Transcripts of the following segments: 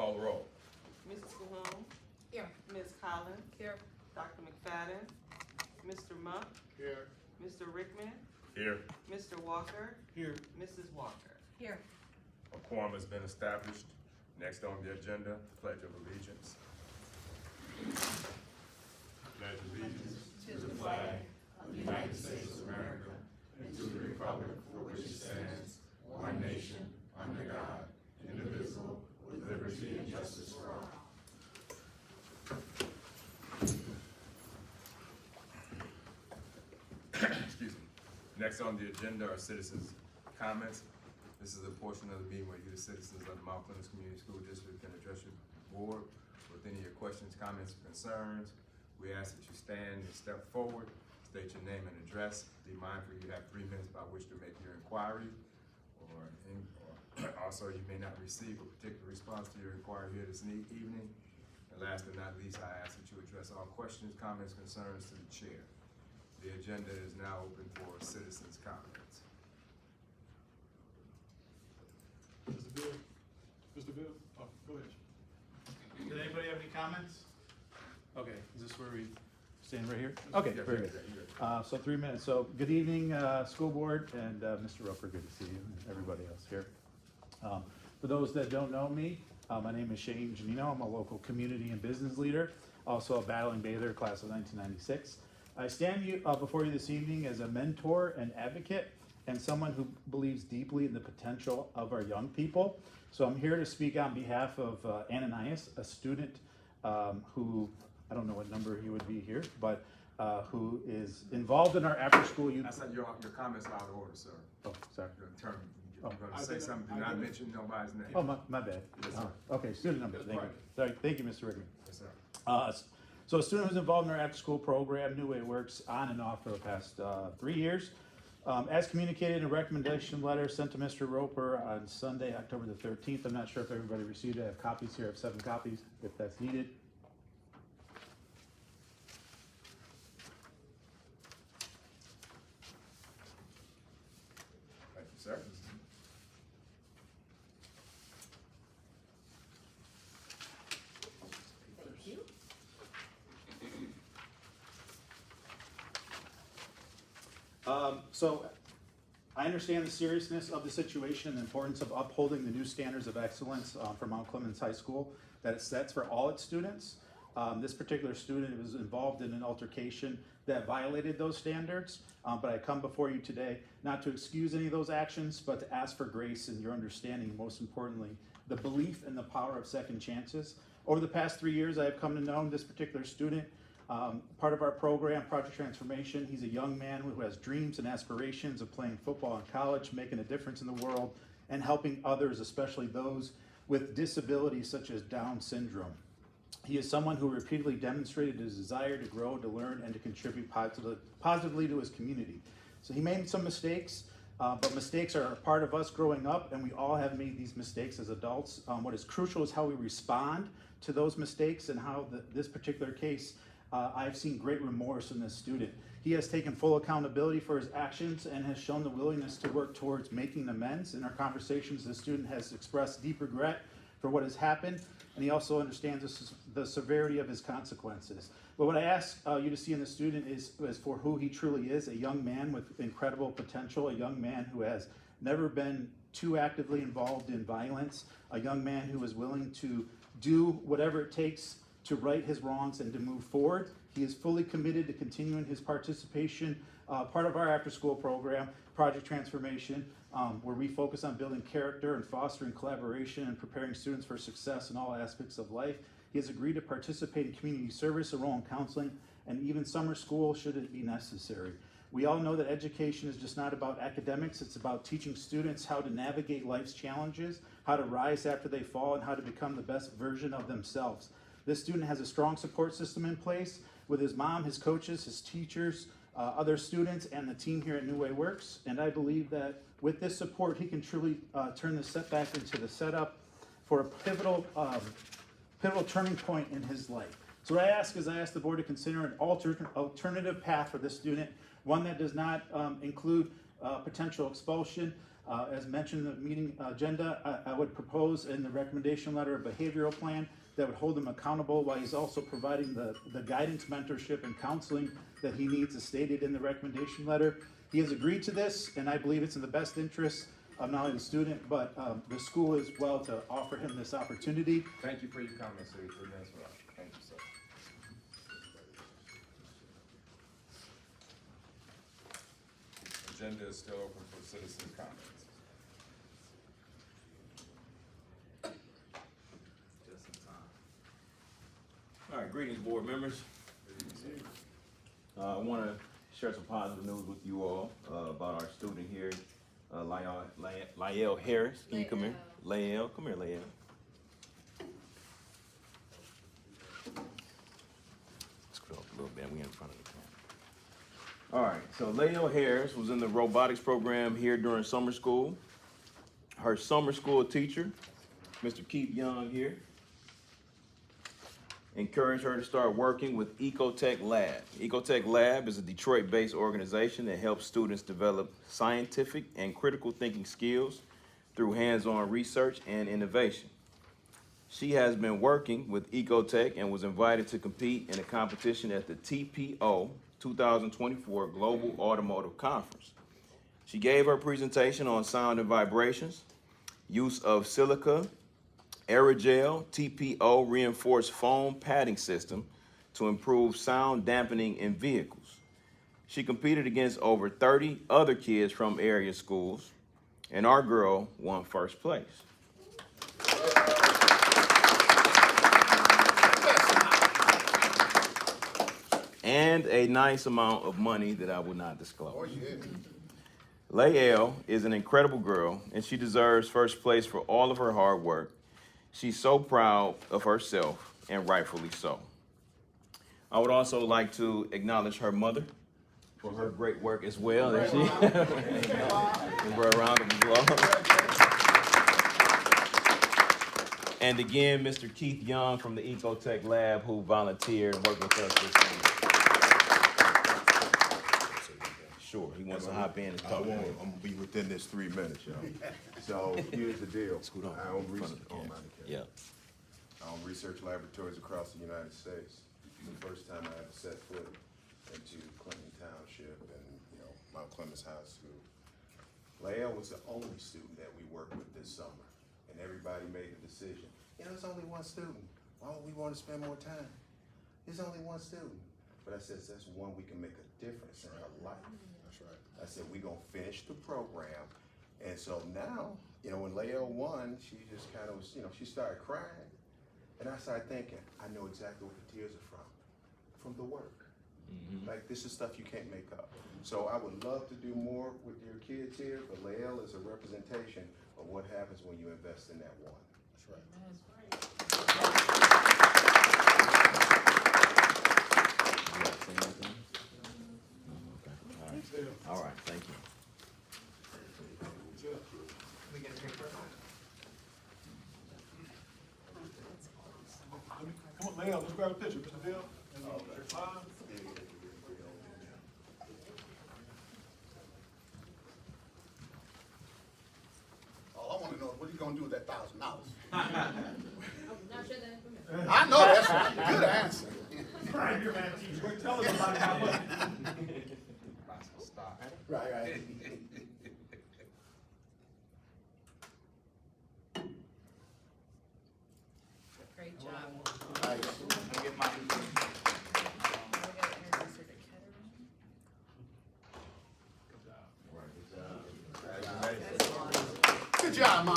call the roll. Mrs. Cahoon. Here. Ms. Collins. Here. Dr. McFadden. Mr. Monk. Here. Mr. Rickman. Here. Mr. Walker. Here. Mrs. Walker. Here. A quorum has been established. Next on the agenda, Pledge of Allegiance. Pledge allegiance to the flag of the United States of America and to the republic for which it stands, one nation, under God, indivisible, with liberty and justice for all. Excuse me. Next on the agenda are citizens' comments. This is a portion of the meeting where you, the citizens of the Mount Clemens Community School District, can address your board with any of your questions, comments, or concerns. We ask that you stand and step forward, state your name and address. Be mindful you have 3 minutes by which to make your inquiry, or also you may not receive a particular response to your inquiry here this evening. And last but not least, I ask that you address all questions, comments, concerns to the chair. The agenda is now open for citizens' comments. Mr. Bill, oh, go ahead. Did anybody have any comments? Okay, is this where we stand right here? Okay, Yeah, very yeah, good. yeah. So 3 minutes. So good evening, school board, and Mr. Roper, good to see you, and everybody else here. For those that don't know me, my name is Shane Janino. I'm a local community and business leader, also a battling bather, class of 1996. I stand before you this evening as a mentor and advocate, and someone who believes deeply in the potential of our young people. So I'm here to speak on behalf of Ananias, a student who, I don't know what number he would be here, but who is involved in our after-school youth. I said your comments are out of order, sir. Oh, sorry. Your term, you're Oh. gonna say something, do not mention nobody's name. Oh, my bad. Yes, sir. Okay, student number, thank you. Sorry, thank you, Mr. Rickman. Yes, sir. So a student who's involved in our after-school program, New Way Works, on and off for the past 3 years. As communicated in a recommendation letter sent to Mr. Roper on Sunday, October the 13th. I'm not sure if everybody received it. I have copies here. I have 7 copies if that's needed. Thank you, sir. Thank you. So I understand the seriousness of the situation and the importance of upholding the new standards of excellence for Mount Clemens High School that it sets for all its students. This particular student was involved in an altercation that violated those standards, but I come before you today not to excuse any of those actions, but to ask for grace and your understanding, most importantly, the belief in the power of second chances. Over the past 3 years, I have come to know this particular student. Part of our program, Project Transformation, he's a young man who has dreams and aspirations of playing football in college, making a difference in the world, and helping others, especially those with disabilities such as Down syndrome. He is someone who repeatedly demonstrated his desire to grow, to learn, and to contribute positively to his community. So he made some mistakes, but mistakes are a part of us growing up, and we all have made these mistakes as adults. What is crucial is how we respond to those mistakes, and how this particular case, I've seen great remorse in this student. He has taken full accountability for his actions and has shown the willingness to work towards making amends. In our conversations, the student has expressed deep regret for what has happened, and he also understands the severity of his consequences. But what I ask you to see in the student is for who he truly is, a young man with incredible potential, a young man who has never been too actively involved in violence, a young man who is willing to do whatever it takes to right his wrongs and to move forward. He is fully committed to continuing his participation, part of our after-school program, Project Transformation, where we focus on building character and fostering collaboration and preparing students for success in all aspects of life. He has agreed to participate in community service, a role in counseling, and even summer school should it be necessary. We all know that education is just not about academics, it's about teaching students how to navigate life's challenges, how to rise after they fall, and how to become the best version of themselves. This student has a strong support system in place with his mom, his coaches, his teachers, other students, and the team here at New Way Works. And I believe that with this support, he can truly turn the setback into the setup for a pivotal turning point in his life. So what I ask the board to consider an alternative path for this student, one that does not include potential expulsion, As mentioned in the meeting agenda, I would propose in the recommendation letter a behavioral plan that would hold him accountable while he's also providing the guidance, mentorship, and counseling that he needs as stated in the recommendation letter. He has agreed to this, and I believe it's in the best interest of not only the student, but the school as well to offer him this opportunity. Thank you for your comments, City Clerk. That's all right. Thank you, sir. Agenda is still open for citizen comments. All right, greetings, board members. I want to share some positive news with you all about our student here, Lael Harris. Can you come here? Lael, come here, Lael. Scroll up a little bit. We in front of the camera. All right, so Lael Harris was in the robotics program here during summer school. Her summer school teacher, Mr. Keith Young here, encouraged her to start working with Ecotech Lab. Ecotech Lab is a Detroit-based organization that helps students develop scientific and critical thinking skills through hands-on research and innovation. She has been working with Ecotech and was invited to compete in a competition at the TPO 2024 Global Automotive Conference. She gave her presentation on sound and vibrations, use of silica, aerogel TPO reinforced foam padding system to improve sound dampening in vehicles. She competed against over 30 other kids from area schools, and our girl won first place. And a nice amount of money that I will not disclose. Oh, yeah. Lael is an incredible girl, and she deserves first place for all of her hard work. She's so proud of herself, and rightfully so. I would also like to acknowledge her mother for her great work as well. And she, give her a round of applause. And again, Mr. Keith Young from the Ecotech Lab, who volunteered and worked with us this summer. Sure, he wants to hop in and talk. I'm gonna be within this 3 minutes, y'all. So here's the deal. Scoot on. I own In front of the camera. I own research laboratories across the United States. The first time I ever set foot into Clinton Township and, Mount Clemens High School. Lael was the only student that we worked with this summer, and everybody made a decision. It's only one student. Why would we want to spend more time? There's only one student. But I said, that's one we can make a difference in her life. That's right. I said, we're gonna finish the program. And so now, when Lael won, she just kind of was, she started crying. And I started thinking, I know exactly what the tears are from the work. Mm-hmm. Like, this is stuff you can't make up. So I would love to do more with your kids here, but Lael is a representation of what happens when you invest in that one. That's right. All right, thank you. Come on, Lael, let's grab a picture, Mr. Bill. All I want to know is what are you going to do with that $1,000? I know that's right. Good answer. Right here, man. Tell us about how much. Right. Great job. Good job, Mom. I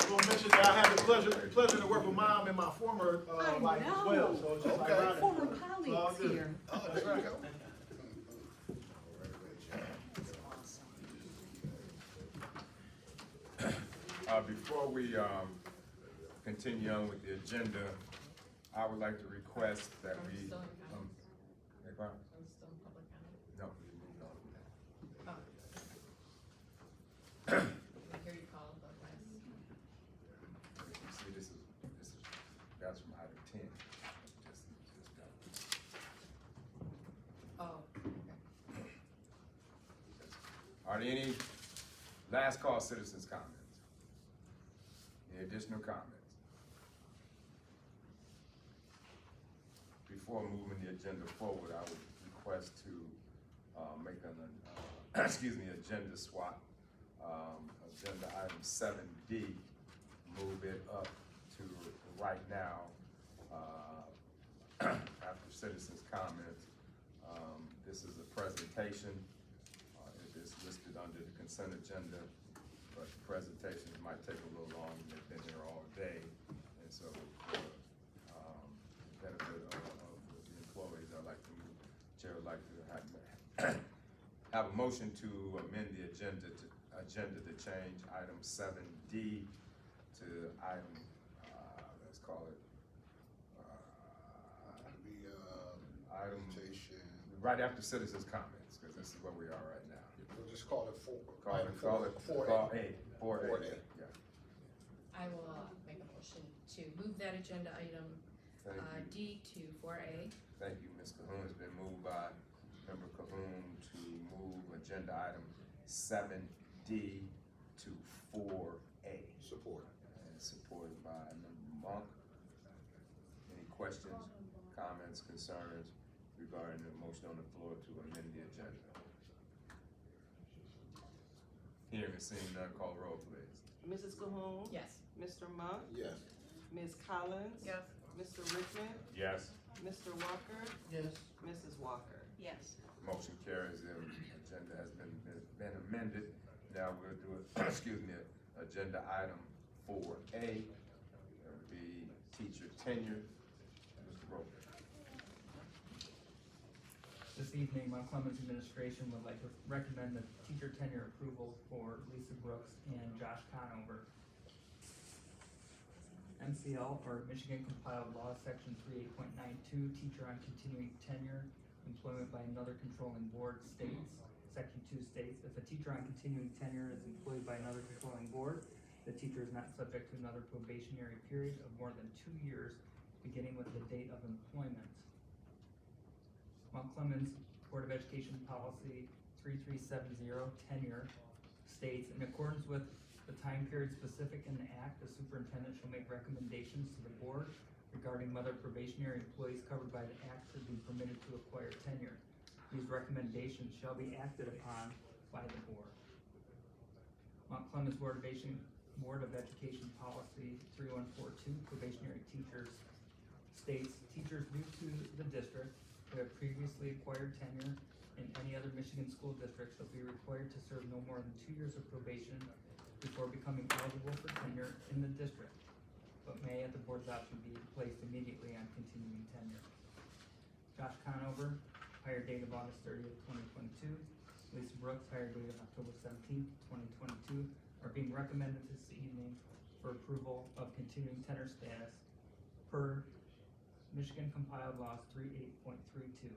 want to mention that I had the pleasure to work with Mom in my former life as well. So it's just ironic. Former It's all colleagues good. here. Oh, there you go. Before we continue on with the agenda, I would like to request that we. Yeah, go ahead. No. See, this is that's from item 10. Are there Last call, citizens' comments. Any additional comments? Before moving the agenda forward, I would request to make an, agenda swap. Agenda item 7D, move it up to right now, after citizens' comments. This is a presentation. It is listed under the consent agenda, but the presentations might take a little longer. They've been here all day, and so for benefit of the employees, I'd like to move, Chair would like to have a motion to amend the agenda to change item 7D to item, let's call it, item right after citizens' comments, because this is where we are right now. We'll just call it four. Call it 4A. 4A. Yeah. I will make a motion to move that agenda item Thank you. D to 4A. Thank you, Ms. Cahoon. It's been moved by Member Cahoon to move agenda item 7D to 4A. Support. And supported by Member Monk. Any questions, comments, concerns regarding the motion on the floor to amend the agenda? Hearing and seeing none, call roll, please. Mrs. Cahoon? Yes. Mr. Monk? Yes. Ms. Collins? Yes. Mr. Rickman? Yes. Mr. Walker? Yes. Mrs. Walker? Yes. Motion carries. The agenda has been amended. Now we'll do it, agenda item 4A. That would be teacher tenure. Mr. Roper. This evening, Mount Clemens administration would like to recommend the teacher tenure approval for Lisa Brooks and Josh Conover. MCL, or Michigan Compiled Law, Section 38.92, teacher on continuing tenure, employment by another controlling board states. Section 2 states, if a teacher on continuing tenure is employed by another controlling board, the teacher is not subject to another probationary period of more than 2 years, beginning with the date of employment. Mount Clemens Board of Education Policy 3370, tenure, states, in accordance with the time period specific in the act, the superintendent shall make recommendations to the board regarding whether probationary employees covered by the act should be permitted to acquire tenure. These recommendations shall be acted upon by the board. Mount Clemens Board of Education Policy 3142, probationary teachers, states, teachers new to the district who have previously acquired tenure in any other Michigan school district shall be required to serve no more than 2 years of probation before becoming eligible for tenure in the district, but may at the board's option be placed immediately on continuing tenure. Josh Conover, hired date of August 30th, 2022. Lisa Brooks, hired date of October 17th, 2022, are being recommended this evening for approval of continuing tenure status per Michigan Compiled Laws 38.32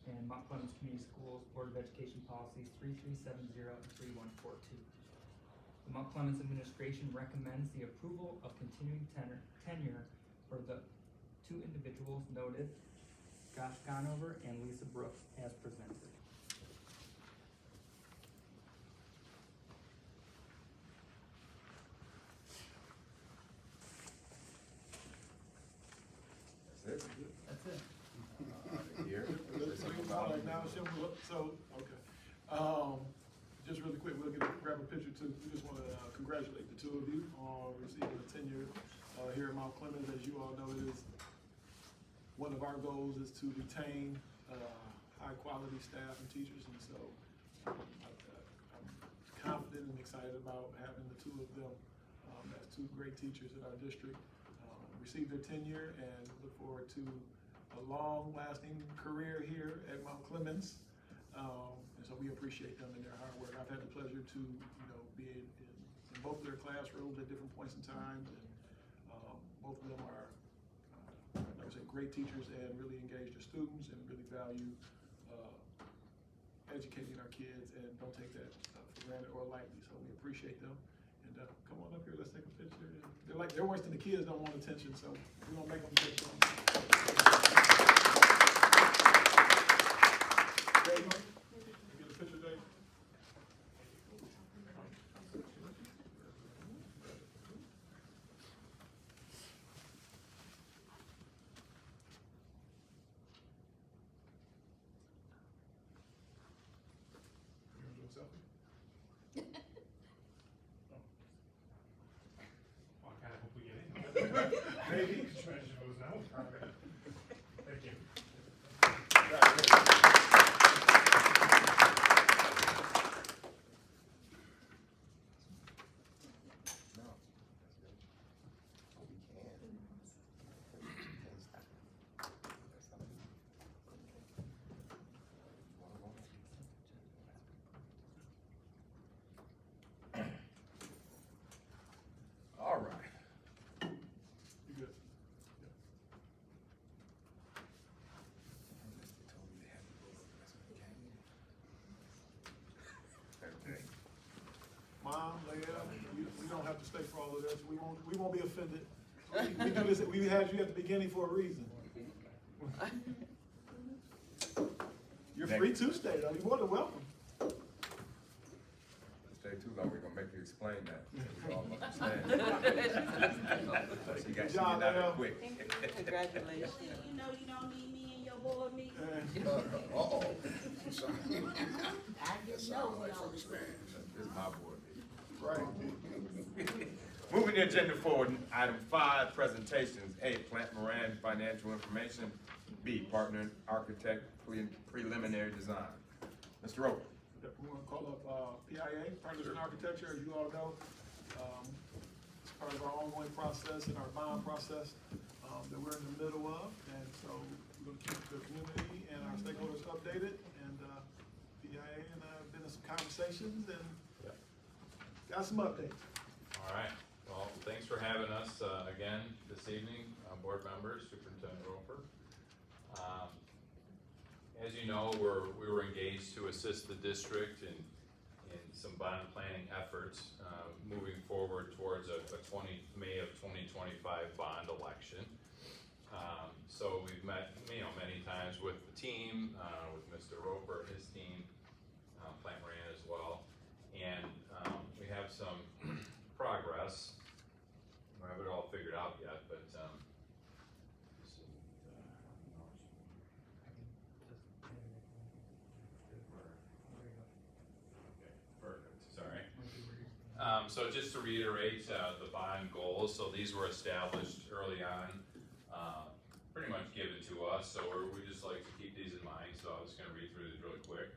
and Mount Clemens Community Schools Board of Education Policies 3370 and 3142. The Mount Clemens administration recommends the approval of continuing tenure for the two individuals noted, Josh Conover and Lisa Brooks, as presented. That's it. That's it. Here. Let's take a pause now, shall we? So, okay. Just really quick, we'll grab a picture too. We just want to congratulate the two of you on receiving a tenure here at Mount Clemens. As you all know, it is one of our goals is to retain high quality staff and teachers, and so I'm confident and excited about having the two of them as two great teachers in our district receive their tenure, and look forward to a long-lasting career here at Mount Clemens. And so we appreciate them and their hard work. I've had the pleasure to, be in both of their classrooms at different points in time, and both of them are, I would say, great teachers and really engage their students and really value educating our kids and don't take that for granted or lightly. So we appreciate them. And come on up here, let's take a picture. They're worse than the kids don't want attention, so we're gonna make them take some. Dave, get a picture, Dave. Maybe. Thank you. All right. You good? Okay. Mom, Leah, you don't have to stay for all of this. We won't be offended. We do this, we had you at the beginning for a reason. You're free to stay, though. You're more than welcome. Stay too long, we're gonna make you explain that. So we all understand. She got, she Good job, get out Leah. of quick. Congratulations. You know you don't need me in your board meeting. Uh-oh. Sorry. I didn't know we all was. This is my board meeting. Right. Moving the agenda forward, item 5, presentations. A, Plant Moran financial information. B, partner architect preliminary design. Mr. Roper. We want to call up PIA, Partners in Architecture, as you all know. It's part of our ongoing process and our bond process that we're in the middle of. And so we're going to keep the community and our stakeholders updated. And PIA and I have been in some conversations and got some updates. All right, well, thanks for having us again this evening, board members, Superintendent Roper. As you know, we were engaged to assist the district in some bond planning efforts moving forward towards a May of 2025 bond election. So we've met many times with the team, with Mr. Roper, his team, Plant Moran as well, and we have some progress. We don't have it all figured out yet, but perfect. Sorry. So just to reiterate the bond goals, so these were established early on, pretty much given to us. So we just like to keep these in mind. So I'm just going to read through these really quick.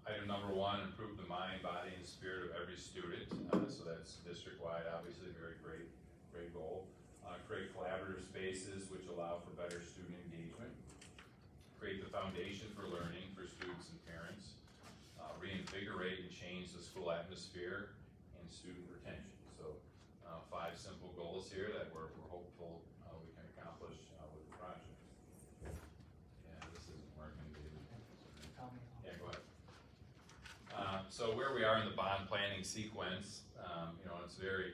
Item number 1, improve the mind, body, and spirit of every student. So that's district-wide, obviously, very great goal. Create collaborative spaces which allow for better student engagement. Create the foundation for learning for students and parents. Reinvigorate and change the school atmosphere and student retention. So 5 simple goals here that we're hopeful we can accomplish with the project. Yeah, this isn't working, David. Yeah, go ahead. So where we are in the bond planning sequence, it's a very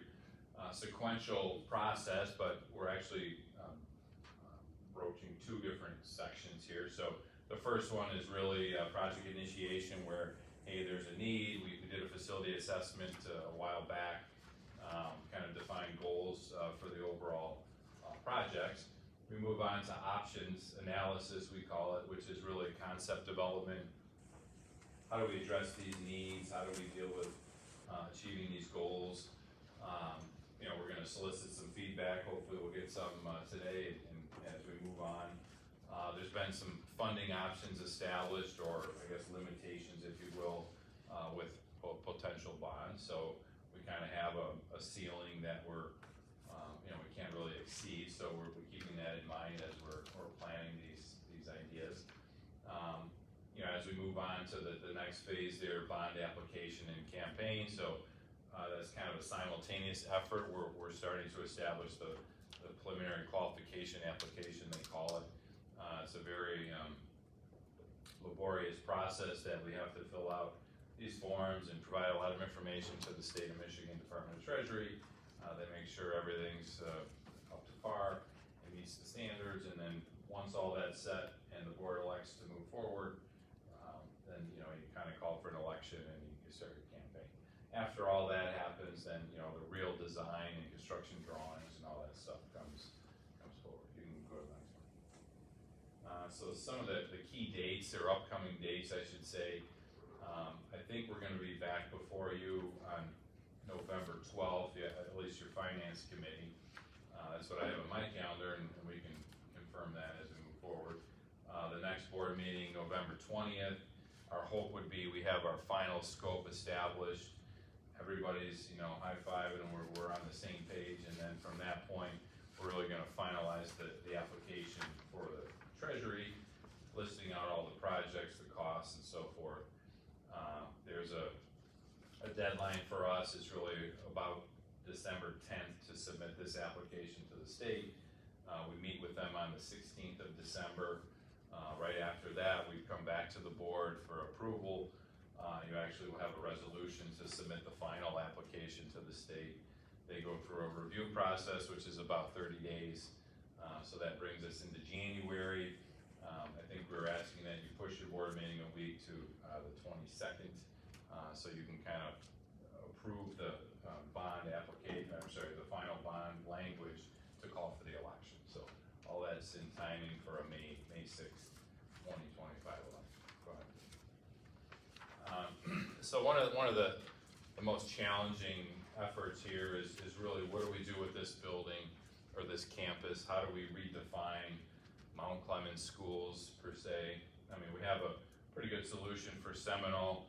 sequential process, but we're actually broaching 2 different sections here. So the first one is really project initiation, where, hey, there's a need. We did a facility assessment a while back, kind of defined goals for the overall projects. We move on to options analysis, we call it, which is really concept development. How do we address these needs? How do we deal with achieving these goals? We're going to solicit some feedback. Hopefully we'll get some today and as we move on. There's been some funding options established, or I guess limitations, if you will, with potential bonds. So we kind of have a ceiling that we can't really exceed. So we're keeping that in mind as we're planning these ideas. As we move on to the next phase there, bond application and campaign. So that's kind of a simultaneous effort. We're starting to establish the preliminary qualification application, they call it. It's a very laborious process that we have to fill out these forms and provide a lot of information to the State of Michigan Department of Treasury. They make sure everything's up to par and meets the standards, and then once all that's set and the board elects to move forward, then you kind of call for an election and you start your campaign. After all that happens, then the real design and construction drawings and all that stuff comes forward. You can go to the next one. So some of the key dates, or upcoming dates, I should say. I think we're going to be back before you on November 12th, at least your finance committee. That's what I have on my calendar, and we can confirm that as we move forward. The next board meeting, November 20th, our hope would be we have our final scope established. Everybody's, high-fiving and we're on the same page, and then from that point, we're really gonna finalize the application for the treasury, listing out all the projects, the costs, and so forth. There's a deadline for us. It's really about December 10th to submit this application to the state. We meet with them on the 16th of December. Right after that, we come back to the board for approval. You actually will have a resolution to submit the final application to the state. They go through a review process, which is about 30 days. So that brings us into January. I think we're asking that you push your board meeting a week to the 22nd, so you can kind of approve the bond application, the final bond language to call for the election. So all that's in timing for a May 6th, 2025 election. Go ahead. So one of the most challenging efforts here is really what do we do with this building or this campus? How do we redefine Mount Clemens schools per se? I mean, we have a pretty good solution for Seminole.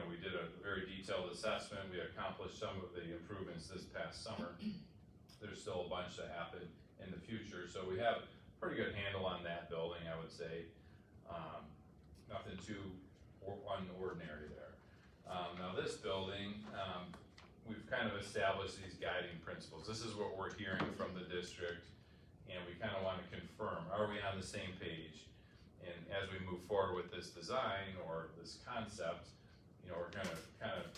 We did a very detailed assessment. We accomplished some of the improvements this past summer. There's still a bunch to happen in the future. So we have a pretty good handle on that building, I would say. Nothing too unordinary there. Now this building, we've kind of established these guiding principles. This is what we're hearing from the district, and we kind of want to confirm, are we on the same page? And as we move forward with this design or this concept, we're going to kind of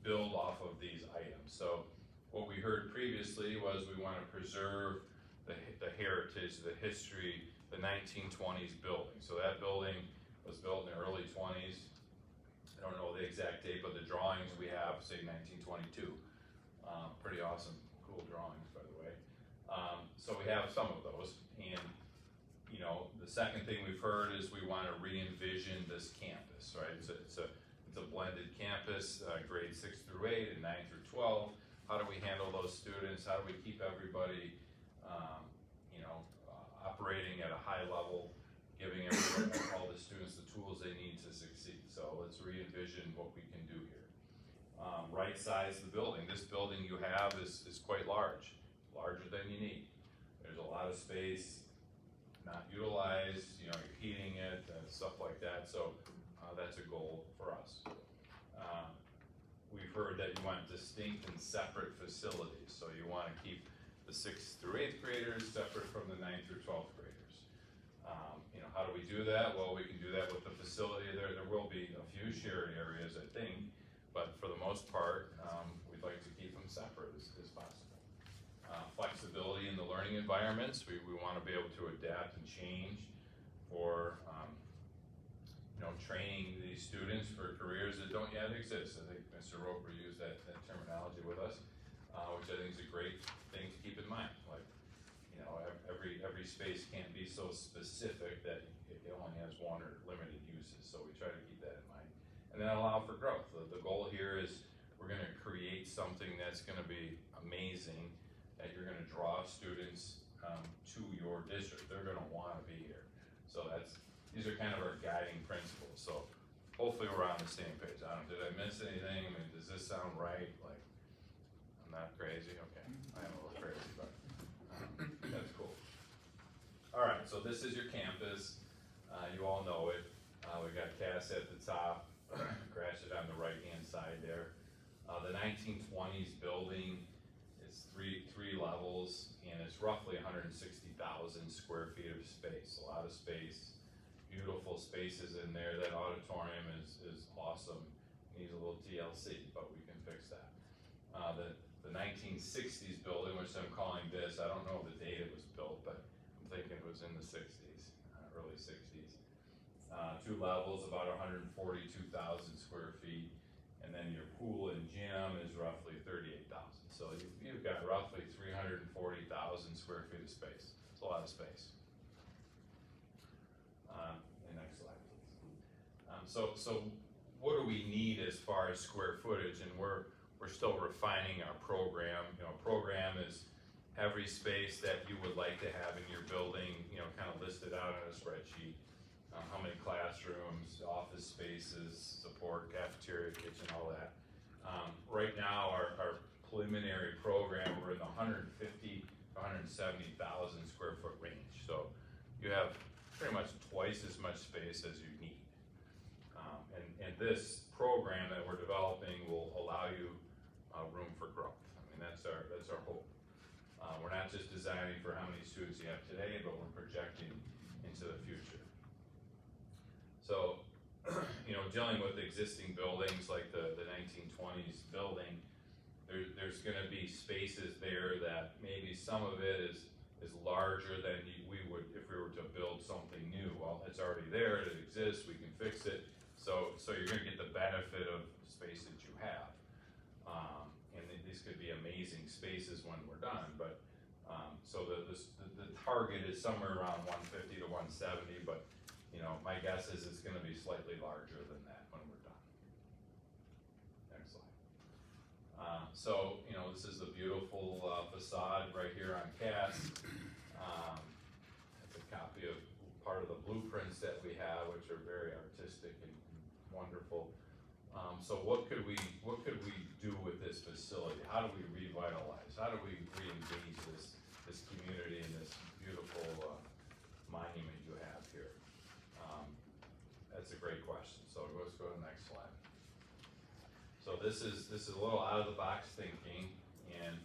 build off of these items. So what we heard previously was we want to preserve the heritage, the history, the 1920s building. So that building was built in the early 20s. I don't know the exact date, but the drawings we have say 1922. Pretty awesome, cool drawings, by the way. So we have some of those, and the second thing we've heard is we want to re-envision this campus, right? It's a blended campus, grades 6 through 8 and 9 through 12. How do we handle those students? How do we keep everybody, operating at a high level, giving all the students the tools they need to succeed? So let's re-envision what we can do here. Right size the building. This building you have is quite large, larger than you need. There's a lot of space not utilized, you're heating it and stuff like that. So that's a goal for us. We've heard that you want distinct and separate facilities. So you want to keep the 6th through 8th graders separate from the 9th through 12th graders. How do we do that? Well, we can do that with the facility. There will be a few shared areas, I think, but for the most part, we'd like to keep them separate as possible. Flexibility in the learning environments. We want to be able to adapt and change for training these students for careers that don't yet exist. I think Mr. Roper used that terminology with us, which I think is a great thing to keep in mind. Like, every space can't be so specific that it only has one or limited uses. So we try to keep that in mind, and then allow for growth. The goal here is we're going to create something that's going to be amazing, that you're going to draw students to your district. They're going to want to be here. So these are kind of our guiding principles. So hopefully we're on the same page. Did I miss anything? I mean, does this sound right? Like, I'm not crazy? Okay, I am a little crazy, but that's cool. All right, so this is your campus. You all know it. We got Cass at the top, Gratiot on the right-hand side there. The 1920s building is three levels, and it's roughly 160,000 square feet of space. A lot of space, beautiful spaces in there. That auditorium is awesome. Needs a little TLC, but we can fix that. The 1960s building, which I'm calling this, I don't know the date it was built, but I'm thinking it was in the 60s, early 60s. 2 levels, about 142,000 square feet. And then your pool and gym is roughly 38,000. So you've got roughly 340,000 square feet of space. It's a lot of space. Next slide, please. So what do we need as far as square footage? And we're still refining our program. Program is every space that you would like to have in your building, you know, kind of listed out on a spreadsheet. How many classrooms, office spaces, support, cafeteria, kitchen, all that. Right now, our preliminary program, we're in the 150 to 170,000 square foot range. So you have pretty much twice as much space as you need. And this program that we're developing will allow you room for growth. I mean, that's our hope. We're not just designing for how many students you have today, but we're projecting into the future. So, you know, dealing with existing buildings like the 1920s building, there's gonna be spaces there that maybe some of it is larger than we would if we were to build something new. Well, it's already there, it exists, we can fix it. So you're gonna get the benefit of space that you have. And these could be amazing spaces when we're done, but so the target is somewhere around 150 to 170, but you know, my guess is it's gonna be slightly larger than that when we're done. Next slide. So, you know, this is the beautiful facade right here on Cass. It's a copy of part of the blueprints that we have, which are very artistic and wonderful. So what could we do with this facility? How do we revitalize? How do we re-engage this community and this beautiful monument you have here? That's a great question. So let's go to the next slide. So this is a little out of the box thinking, and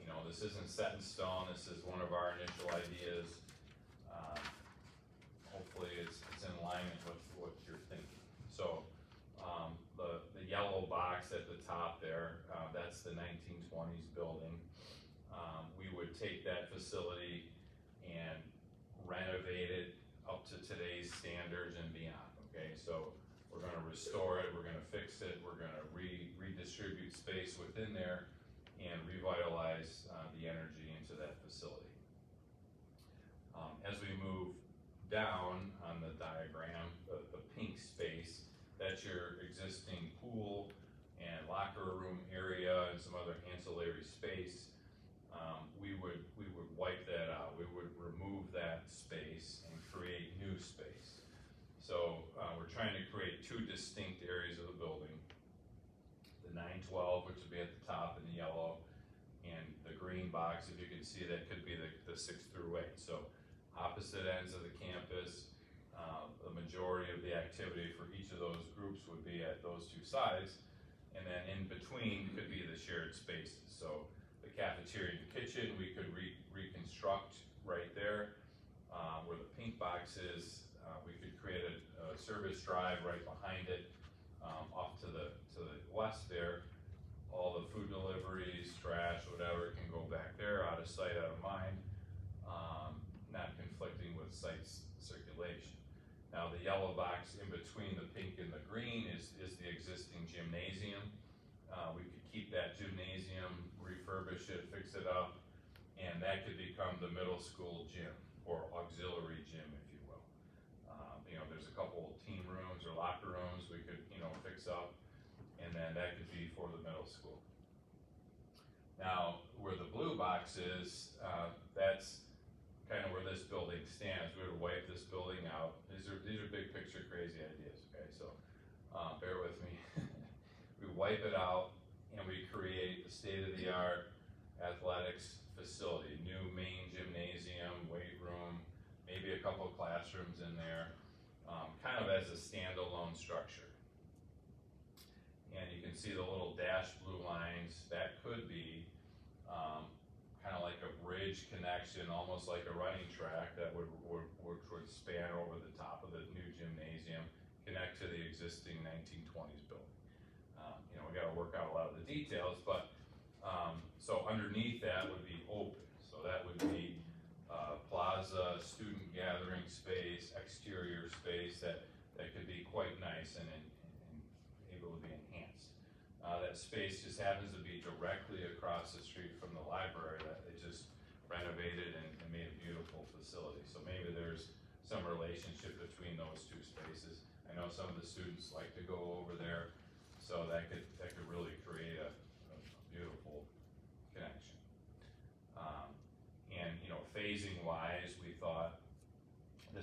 you know, this isn't set in stone. This is one of our initial ideas. Hopefully it's in alignment with what you're thinking. So the yellow box at the top there, that's the 1920s building. We would take that facility and renovate it up to today's standards and beyond, okay? So we're gonna restore it, we're gonna fix it, we're gonna redistribute space within there and revitalize the energy into that facility. As we move down on the diagram, the pink space, that's your existing pool and locker room area and some other ancillary space. We would wipe that out. We would remove that space and create new space. So we're trying to create two distinct areas of the building. The 912, which would be at the top in the yellow, and the green box, if you can see, that could be the 6th through 8. So opposite ends of the campus, the majority of the activity for each of those groups would be at those two sides. And then in between could be the shared spaces. So the cafeteria and kitchen, we could reconstruct right there. Where the pink box is, we could create a service drive right behind it, off to the west there. All the food deliveries, trash, whatever, can go back there, out of sight, out of mind, not conflicting with site circulation. Now the yellow box in between the pink and the green is the existing gymnasium. We could keep that gymnasium, refurbish it, fix it up, and that could become the middle school gym or auxiliary gym, if you will. You know, there's a couple team rooms or locker rooms we could, you know, fix up, and then that could be for the middle school. Now, where the blue box is, that's kind of where this building stands. We would wipe this building out. These are big picture crazy ideas, okay? So bear with me. We wipe it out and we create a state-of-the-art athletics facility, new main gymnasium, weight room, maybe a couple of classrooms in there, kind of as a standalone structure. And you can see the little dashed blue lines. That could be kind of like a bridge connection, almost like a running track that would span over the top of the new gymnasium, connect to the existing 1920s building. You know, we got to work out a lot of the details, but so underneath that would be open. So that would be plaza, student gathering space, exterior space that could be quite nice and able to be enhanced. That space just happens to be directly across the street from the library that they just renovated and made a beautiful facility. So maybe there's some relationship between those two spaces. I know some of the students like to go over there, so that could really create a beautiful connection.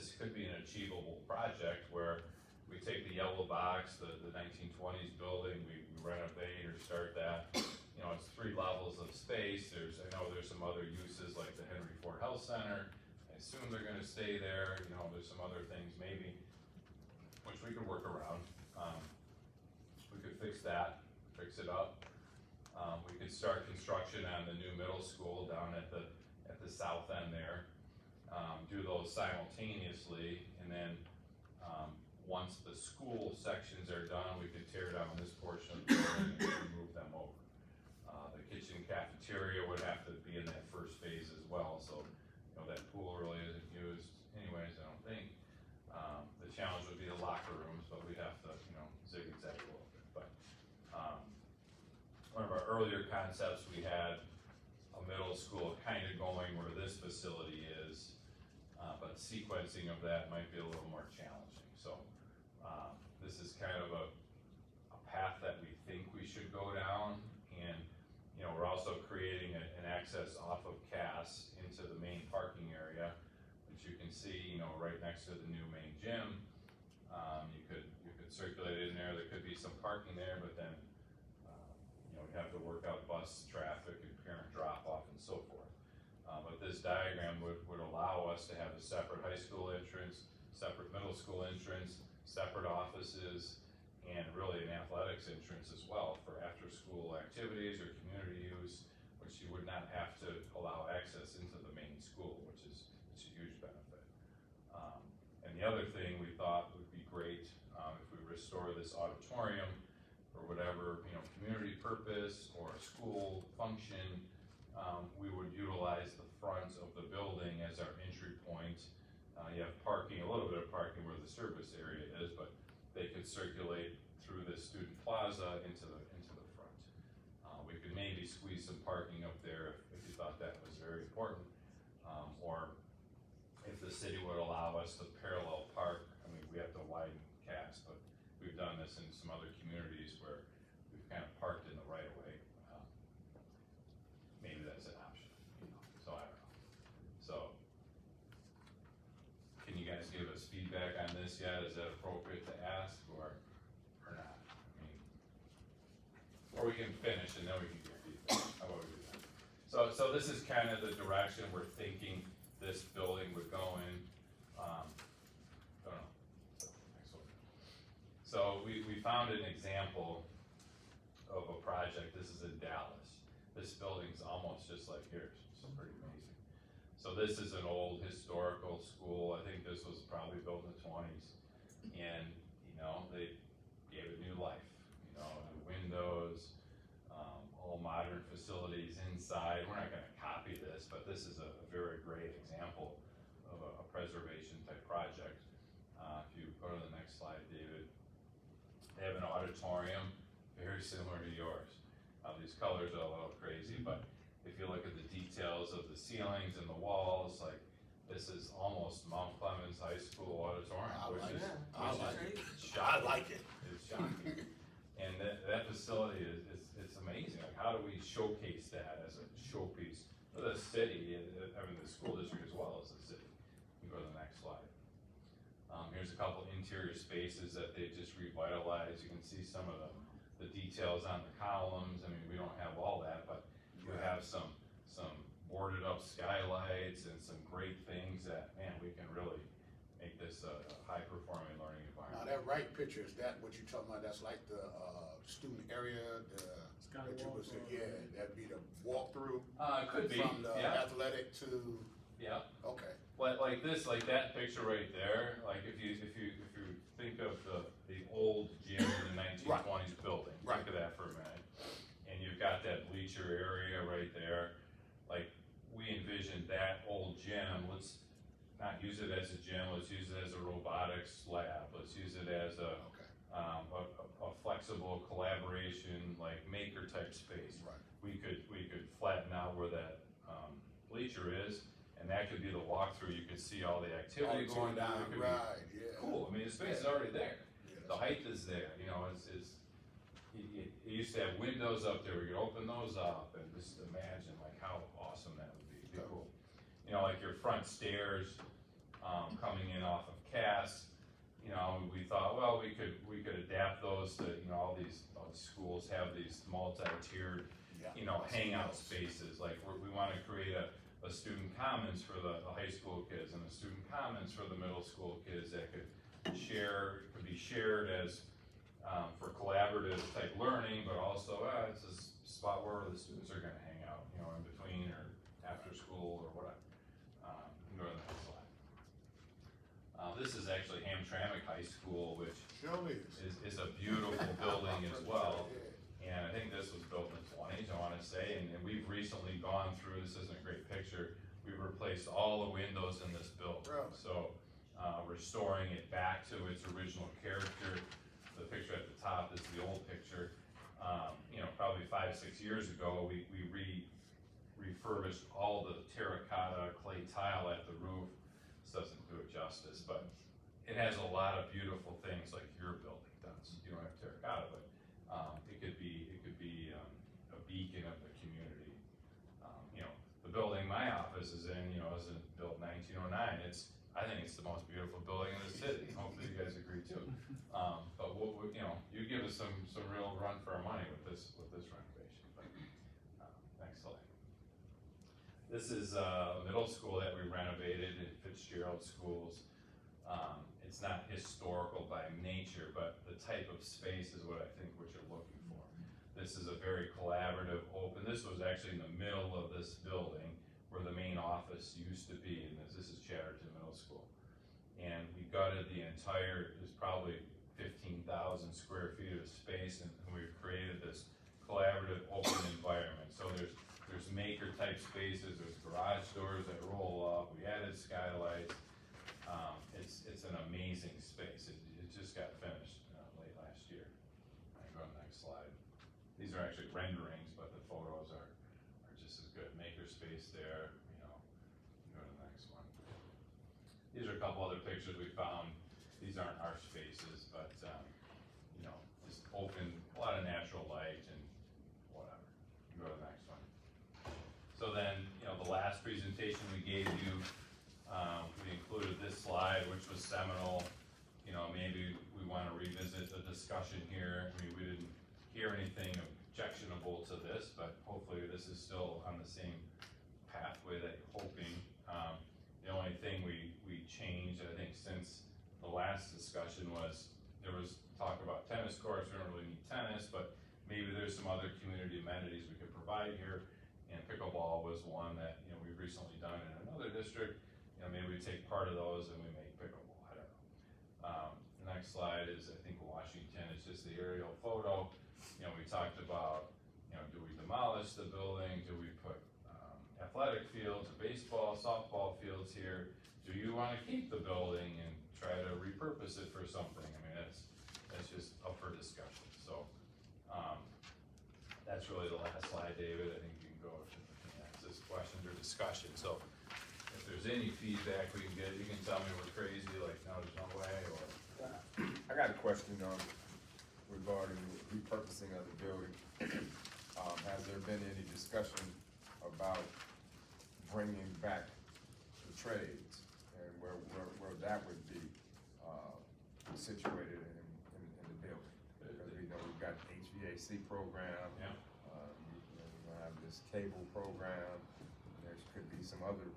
this could be an achievable project where we take the yellow box, the 1920s building, we renovate or start that. You know, it's 3 levels of space. I know there's some other uses like the Henry Ford Health Center. I assume they're gonna stay there. You know, there's some other things maybe, which we could work around. We could fix that, fix it up. We could start construction on the new middle school down at the south end there. Do those simultaneously, and then once the school sections are done, we can tear down this portion of the building and move them over. The kitchen cafeteria would have to be in that first phase as well, so you know that pool really isn't used anyways, I don't think. The challenge would be the locker rooms, but we'd have to, you know, zig and zag a little bit. But one of our earlier concepts, we had a middle school kind of going where this facility is, but sequencing of that might be a little more challenging. So this is kind of a path that we think we should go down, and you know, we're also creating an access off of Cass into the main parking area, which you can see, you know, right next to the new main gym. You could circulate in there. There could be some parking there, but then you know, we'd have to work out bus traffic and parent drop off and so forth. But this diagram would allow us to have a separate high school entrance, separate middle school entrance, separate offices, and really an athletics entrance as well for after-school activities or community use, which you would not have to allow access into the main school, which is a huge benefit. And the other thing we thought would be great if we restore this auditorium for whatever, you know, community purpose or school function, we would utilize the front of the building as our entry point. You have parking, a little bit of parking where the service area is, but they could circulate through the student plaza into the front. We could maybe squeeze some parking up there if you thought that was very important, or if the city would allow us to parallel park. I mean, we have to widen Cass, but we've done this in some other communities where we've kind of parked in the right of way. Maybe that's an option, you know, so I don't know. So, can you guys give us feedback on this yet? Is that appropriate to ask or not? I mean, or we can finish and then we can give feedback. How about we do that? So this is kind of the direction we're thinking this building would go in. Don't know. Next one. So we found an example of a project. This is in Dallas. This building's almost just like yours. It's pretty amazing. So this is an old historical school. I think this was probably built in the 20s. And, you know, they gave it new life. You know, new windows, all modern facilities inside. We're not gonna copy this, but this is a very great example of a preservation type project. If you go to the next slide, David. They have an auditorium very similar to yours. These colors are a little crazy, but if you look at the details of the ceilings and the walls, like this is almost Mount Clemens High School auditorium, which is shocking. I like it. It's shocking. And that facility it's amazing. Like, how do we showcase that as a showpiece for the city? I mean, the school district as well as the city. You go to the next slide. Here's a couple interior spaces that they just revitalized. You can see some of the details on the columns. I mean, we don't have all that, but you have some boarded up skylights and some great things that, man, we can really make this a high performing learning Now, environment. that right picture, is that what you're talking about? That's like the student area, that you was, yeah, that'd be the walkthrough? Could be, From the yeah, athletic to, yeah. okay. Like this, like that picture right there, like if you think of the old gym in the 1920s building, Right. think of that for a minute. And you've got that bleacher area right there. Like, we envisioned that old gym, let's not use it as a gym, let's use it as a robotics lab, let's use it as a flexible collaboration, like maker type space. Right. We could flatten out where that bleacher is, and that could be the walkthrough. You could see all the activity going down. It could Right, be yeah. cool. I mean, the space is already there. Yeah, The height is there. You know, it used to have windows up there. We could open those up and just imagine like how awesome that would be. It'd be cool. You know, like your front stairs. coming in off of Cass. You know, we thought, well, we could adapt those to, you know, all these schools have these multi-tiered, you know, hangout spaces. Like we want to create a student commons for the high school kids and a student commons for the middle school kids that could be shared as for collaborative type learning, but also it's a spot where the students are going to hang out, you know, in between or after school or whatever. Go to the next slide. This is actually Hamtramck High School, which is a beautiful building as well. And I think this was built in the 20s, I want to say, and we've recently gone through, this isn't a great picture, we've replaced all the windows in this building. So restoring it back to its original character. The picture at the top is the old picture. You know, probably 5-6 years ago, we refurbished all the terracotta clay tile at the roof. This doesn't do it justice, but it has a lot of beautiful things like your building does. You don't have terracotta, but it could be a beacon of the community. You know, the building my office is in, you know, is built 1909. I think it's the most beautiful building in the city. Hopefully you guys agree too. But you know, you give us some real run for our money with this renovation. But, next slide. This is a middle school that we renovated at Fitzgerald Schools. It's not historical by nature, but the type of space is what I think what you're looking for. This is a very collaborative, open. This was actually in the middle of this building where the main office used to be, and this is Chatterton Middle School. And we gutted the entire, there's probably 15,000 square feet of space, and we've created this collaborative, open environment. So there's maker type spaces, there's garage doors that roll up, we added skylights. It's an amazing space. It just got finished late last year. I go to the next slide. These are actually renderings, but the photos are just as good. Maker space there, you know. Go to the next one. These are a couple other pictures we found. These aren't our spaces, but you know, just open, a lot of natural light and whatever. Go to the next one. So then, you know, the last presentation we gave you, we included this slide, which was seminal. You know, maybe we want to revisit the discussion here. I mean, we didn't hear anything objectionable to this, but hopefully this is still on the same pathway that you're hoping. The only thing we changed, I think, since the last discussion was there was talk about tennis courts. We don't really need tennis, but maybe there's some other community amenities we could provide here. And pickleball was one that, you know, we've recently done in another district. You know, maybe we take part of those and we make pickleball. I don't know. The next slide is, I think, Washington. It's just the aerial photo. You know, we talked about, you know, do we demolish the building? Do we put athletic fields, baseball, softball fields here? Do you want to keep the building and try to repurpose it for something? I mean, that's just up for discussion. So that's really the last slide, David. I think you can go to this questions or discussion. So if there's any feedback we can get, you can tell me we're crazy, like, no, there's no way, or. I got a question regarding repurposing of the building. Has there been any discussion about bringing back the trades and where that would be situated in the building? Because we know we've got HVAC program. Yeah. We're gonna have this cable program. There could be some other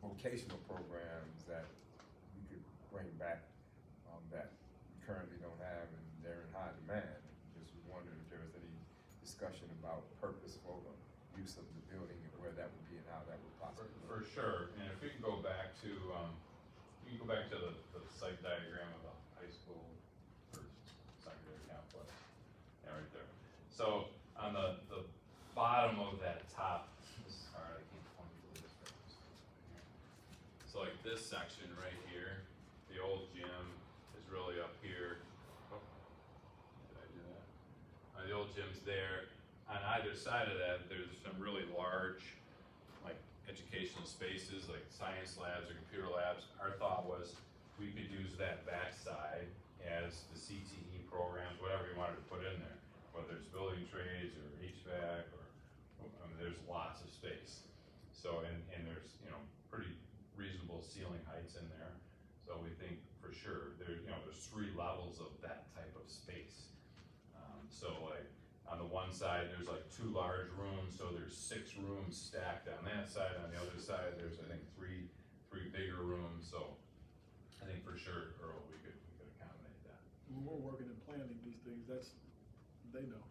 vocational programs that we could bring back that we currently don't have, and they're in high demand. Just wondering if there was any discussion about purposeful use of the building and where that would be and how that would possibly For sure, and if we can go back to, the site diagram of the high school or secondary complex, yeah, right there. So on the bottom of that top, this is hard, I can't point to this. So like this section right here, the old gym is really up here. Oh, did I do that? The old gym's there. On either side of that, there's some really large, like, educational spaces, like science labs or computer labs. Our thought was we could use that backside as the CTE programs, whatever you wanted to put in there, whether it's building trades or HVAC or, I mean, there's lots of space. So, and there's, you know, pretty reasonable ceiling heights in there. So we think for sure, there's 3 levels of that type of space. So like, on the one side, there's like 2 large rooms, so there's 6 rooms stacked on that side. On the other side, there's, I think, three bigger rooms, so I think for sure, Earl, we could accommodate that. When we're working and planning these things, they know.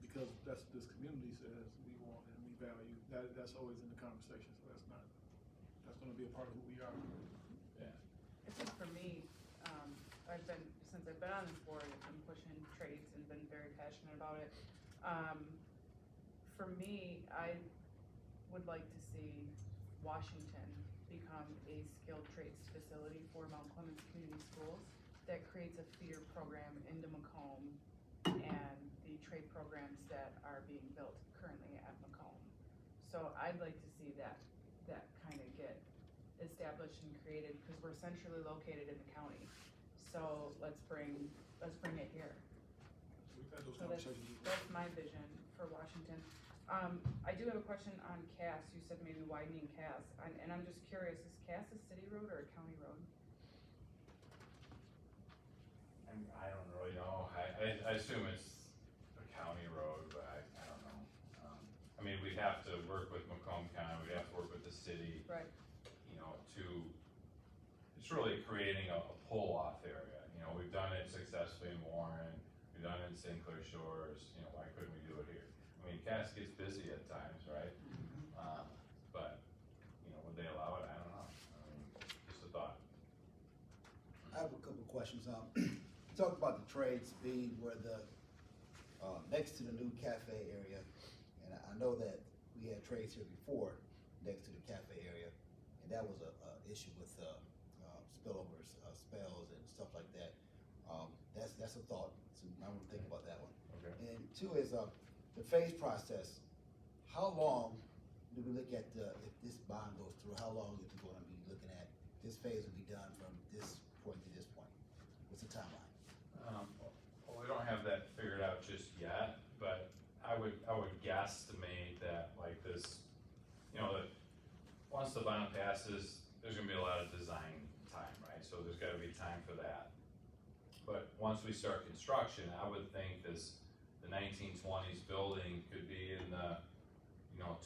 Because that's what this community says we want and we value, that's always in the conversation, so that's gonna be a part of who we are. Yeah. I think for me, since I've been on this board, I've been pushing trades and been very passionate about it. For me, I would like to see Washington become a skilled trades facility for Mount Clemens Community Schools that creates a feeder program into Macomb and the trade programs that are being built currently at Macomb. So I'd like to see that kind of get established and created, because we're centrally located in the county. So let's bring it here. We've had those So conversations. that's my vision for Washington. I do have a question on Cass. You said maybe widening Cass, and I'm just curious, is Cass a city road or a county road? I don't really know. I assume it's a county road, but I don't know. I mean, we'd have to work with Macomb County, we'd have to work with the city. Right. It's really creating a pull-off area. We've done it successfully in Warren, we've done it in St. Clair Shores, why couldn't we do it here? I mean, Cass gets busy at times, right? But, would they allow it? I don't know. I mean, just a thought. I have a couple of questions. You talked about the trade speed where next to the new cafe area, and I know that we had trades here before next to the cafe area, and that was a issue with spillovers, spells and stuff like that. That's a thought, so I want to think about that one. Okay. And 2 is the phase process. How long do we look at if this bond goes through, how long is it going to be looking at? This phase will be done from this point to this point. What's the timeline? Well, we don't have that figured out just yet, but I would guesstimate that like this, that once the bond passes, there's gonna be a lot of design time, right? So there's gotta be time for that. But once we start construction, I would think the 1920s building could be in the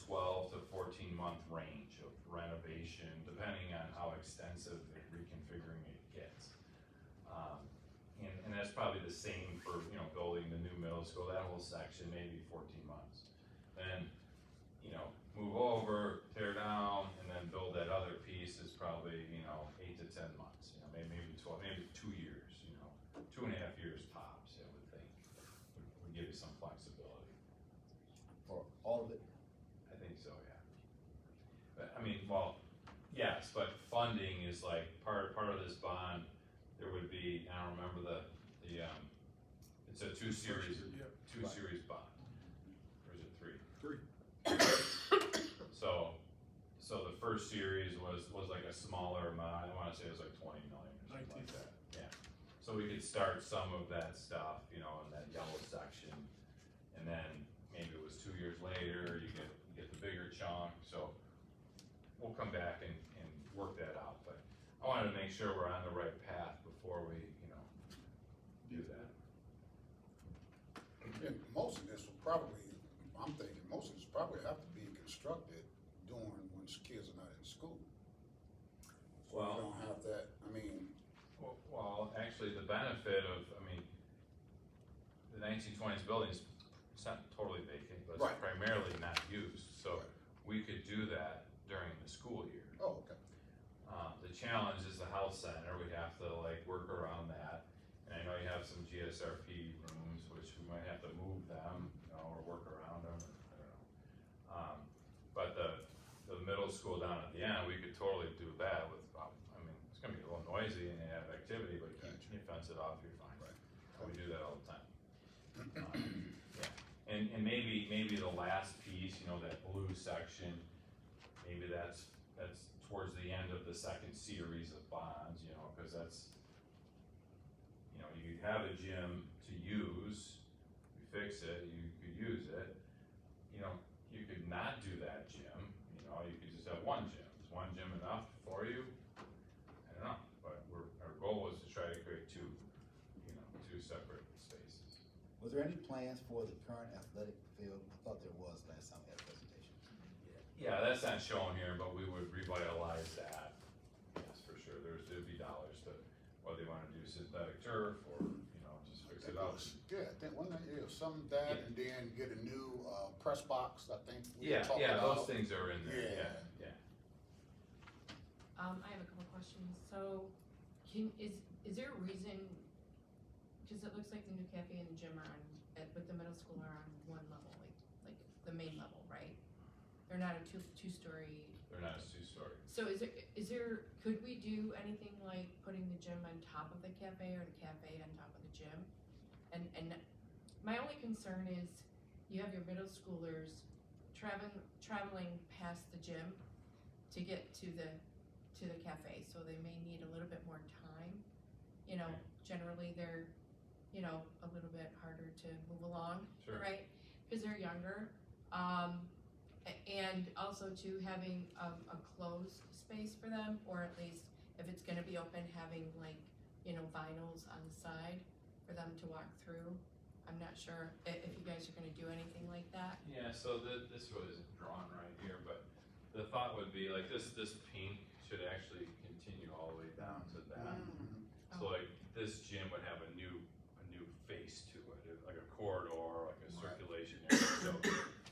12 to 14 month range of renovation, depending on how extensive the reconfiguring it gets. And that's probably the same for building the new middle school, that whole section, maybe 14 months. Then move over, tear down, and then build that other piece is probably 8 to 10 months. Maybe 12, maybe 2 years. 2.5 years tops, I would think, would give you some flexibility. For all of it? I think so, yeah. But, I mean, well, yes, but funding is like part of this bond. There would be, I don't remember it's a 2 series, Yeah. 2 series bond. Or is it 3? 3. So the first series was like a smaller amount. I want to say it was like 20 million or something like that. Yeah. So we could start some of that stuff, in that yellow section, and then maybe it was 2 years later you get the bigger chunk. So we'll come back and work that out. But I wanted to make sure we're on the right path before we, do that. And most of this will probably, I'm thinking, most of this probably have to be constructed during when kids are not in school. So Well- you don't have that, Well, actually, the benefit of, the 1920s building is it's not totally vacant, but it's Right. primarily not used. So Right. we could do that during the school year. oh, okay. The challenge is the health center. We have to work around that. And I know you have some GSRP rooms, which we might have to move them, or work around them. I don't know. But the middle school down at the end, we could totally do that with. It's gonna be a little noisy and you have activity, but you fence it off, you're fine. Right. We do that all the time. Yeah. And maybe the last piece, that blue section, maybe that's towards the end of the second series of bonds, because that's, you have a gym to use, you fix it, you could use it. You could not do that gym, you could just have one gym. Is one gym enough? Was there any plans for the current athletic field? I thought there was last time we had a presentation. Yeah, that's not shown here, but we would revitalize that, yes, for sure, there'd be dollars to, whether you wanna do synthetic turf or, you know, just fix it up. Yeah, I think, wasn't that, yeah, some of that, Yeah. and then get a new, press box, I think we Yeah, talked yeah, about. those things are in there, Yeah. yeah. I have a couple questions. So, is there a reason, cause it looks like the new cafe and the gym are on, with the middle school are on one level, like the main level, right? They're not a two-story. They're not a two-story. So is there, could we do anything like putting the gym on top of the cafe or the cafe on top of the gym? And my only concern is you have your middle schoolers traveling past the gym to get to the cafe, so they may need a little bit more time. You know, generally they're, you know, a little bit harder to move along, Sure. right? Cause they're younger. And also too, having a closed space for them, or at least if it's gonna be open, having like, you know, vinyls on the side for them to walk through. I'm not sure if you guys are gonna do anything like that. Yeah, so this was drawn right here, but the thought would be like this pink should actually continue all the way down to that. So like this gym would have a new face to it, like a corridor, like a circulation area.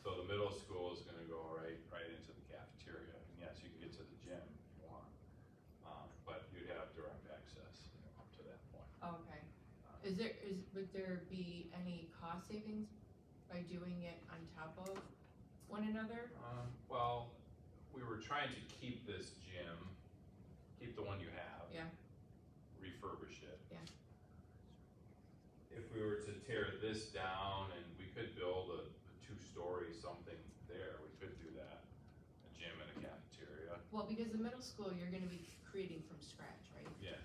So the middle school is gonna go right into the cafeteria. And yes, you can get to the gym if you want. But you'd have direct access, you know, up to that point. Okay. Would there be any cost savings by doing it on top of one another? Well, we were trying to keep this gym, keep the one you have. Yeah. Refurbish it. Yeah. If we were to tear this down and we could build a two-story something there, we could do that. A gym and a cafeteria. Well, because the middle school, you're gonna be creating from scratch, right? Yeah,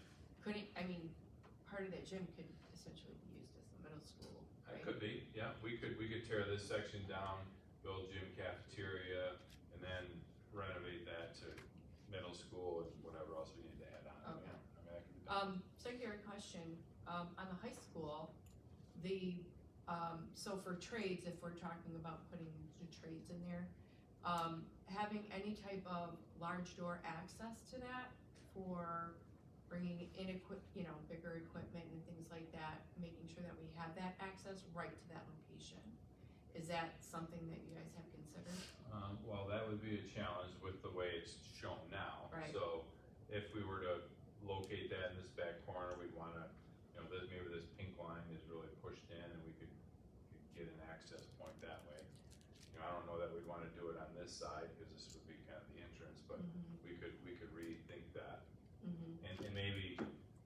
Part of that gym could essentially be used as the middle school, it right? could be, yeah. We could tear this section down, build gym, cafeteria, and then renovate that to middle school and whatever else we need to add on. Okay. Yeah. I mean, that could be done. Secondary question, on the high school, so for trades, if we're talking about putting the trades in there, having any type of large door access to that for bringing in bigger equipment and things like that, making sure that we have that access right to that location. Is that something that you guys have considered? Well, that would be a challenge with the way it's shown now. Right. So if we were to locate that in this back corner, we'd wanna, maybe this pink line is really pushed in and we could get an access point that way. I don't know that we'd wanna do it on this side, cause this would be kind of the entrance, but we could rethink that. And maybe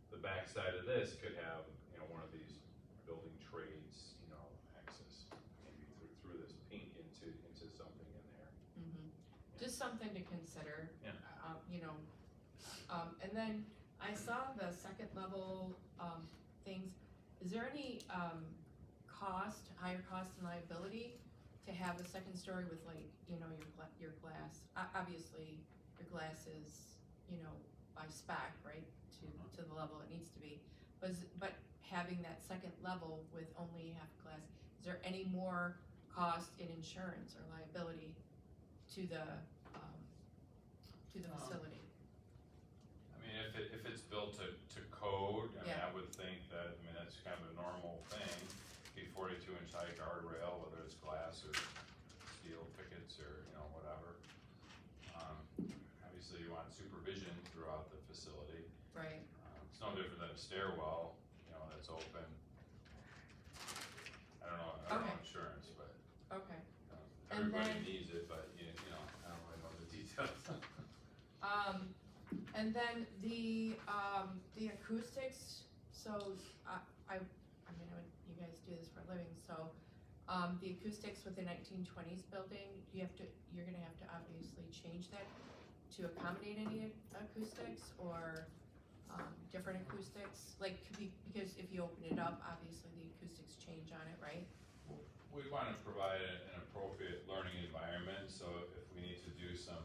the back side of this could have, one of these building trades, access, maybe through this pink into something in there. Just something to consider. Yeah. And then I saw the second level, things. Is there any, higher cost and liability to have a second story with like, your glass? Obviously, your glass is, by spec, right, to the level it needs to be. But having that second level with only half glass, is there any more cost in insurance or liability to the facility? I mean, if it's built to code, Yeah. I would think that, that's kind of a normal thing. Be 42-inch high guardrail, whether it's glass or steel pickets or, whatever. Obviously you want supervision throughout the facility. Right. It's no different than a stairwell, that's open. I don't know Okay. insurance, but, Okay. And everybody then- needs it, but, I don't really know the details. And then the acoustics, so you guys do this for a living, so, the acoustics with the 1920s building, you're gonna have to obviously change that to accommodate any acoustics or, different acoustics, like, because if you open it up, obviously the acoustics change on it, right? We want to provide an appropriate learning environment, so if we need to do some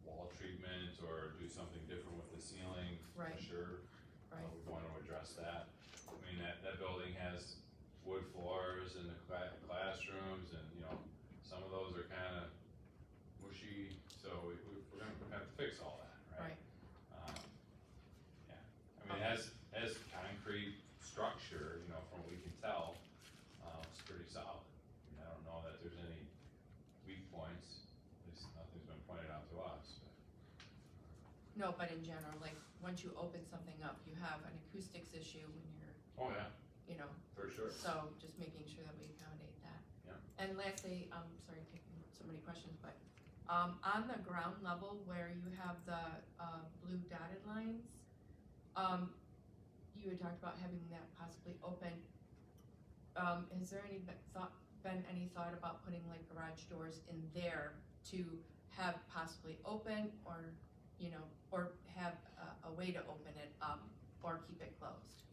wall treatment or do something different with the ceiling, for Right. sure. Right. We want to address that. That building has wood floors doors in the classrooms, and, you know, some of those are kinda mushy, so we're gonna have to fix all that, right? Right. Yeah, I mean, it has concrete structure, you know, from what we can tell, it's pretty solid. I mean, I don't know that there's any weak points, at least nothing's been pointed out to us, but. No, but in general, like, once you open something up, you have an acoustics issue when you're, Oh, yeah, you know, for sure. so just making sure that we accommodate that. Yeah. And lastly, sorry taking so many questions, but, on the ground level where you have the, blue dotted lines, you had talked about having that possibly open. Has there been any thought about putting like garage doors in there to have possibly open, or, you know, or have a way to open it up or keep it closed?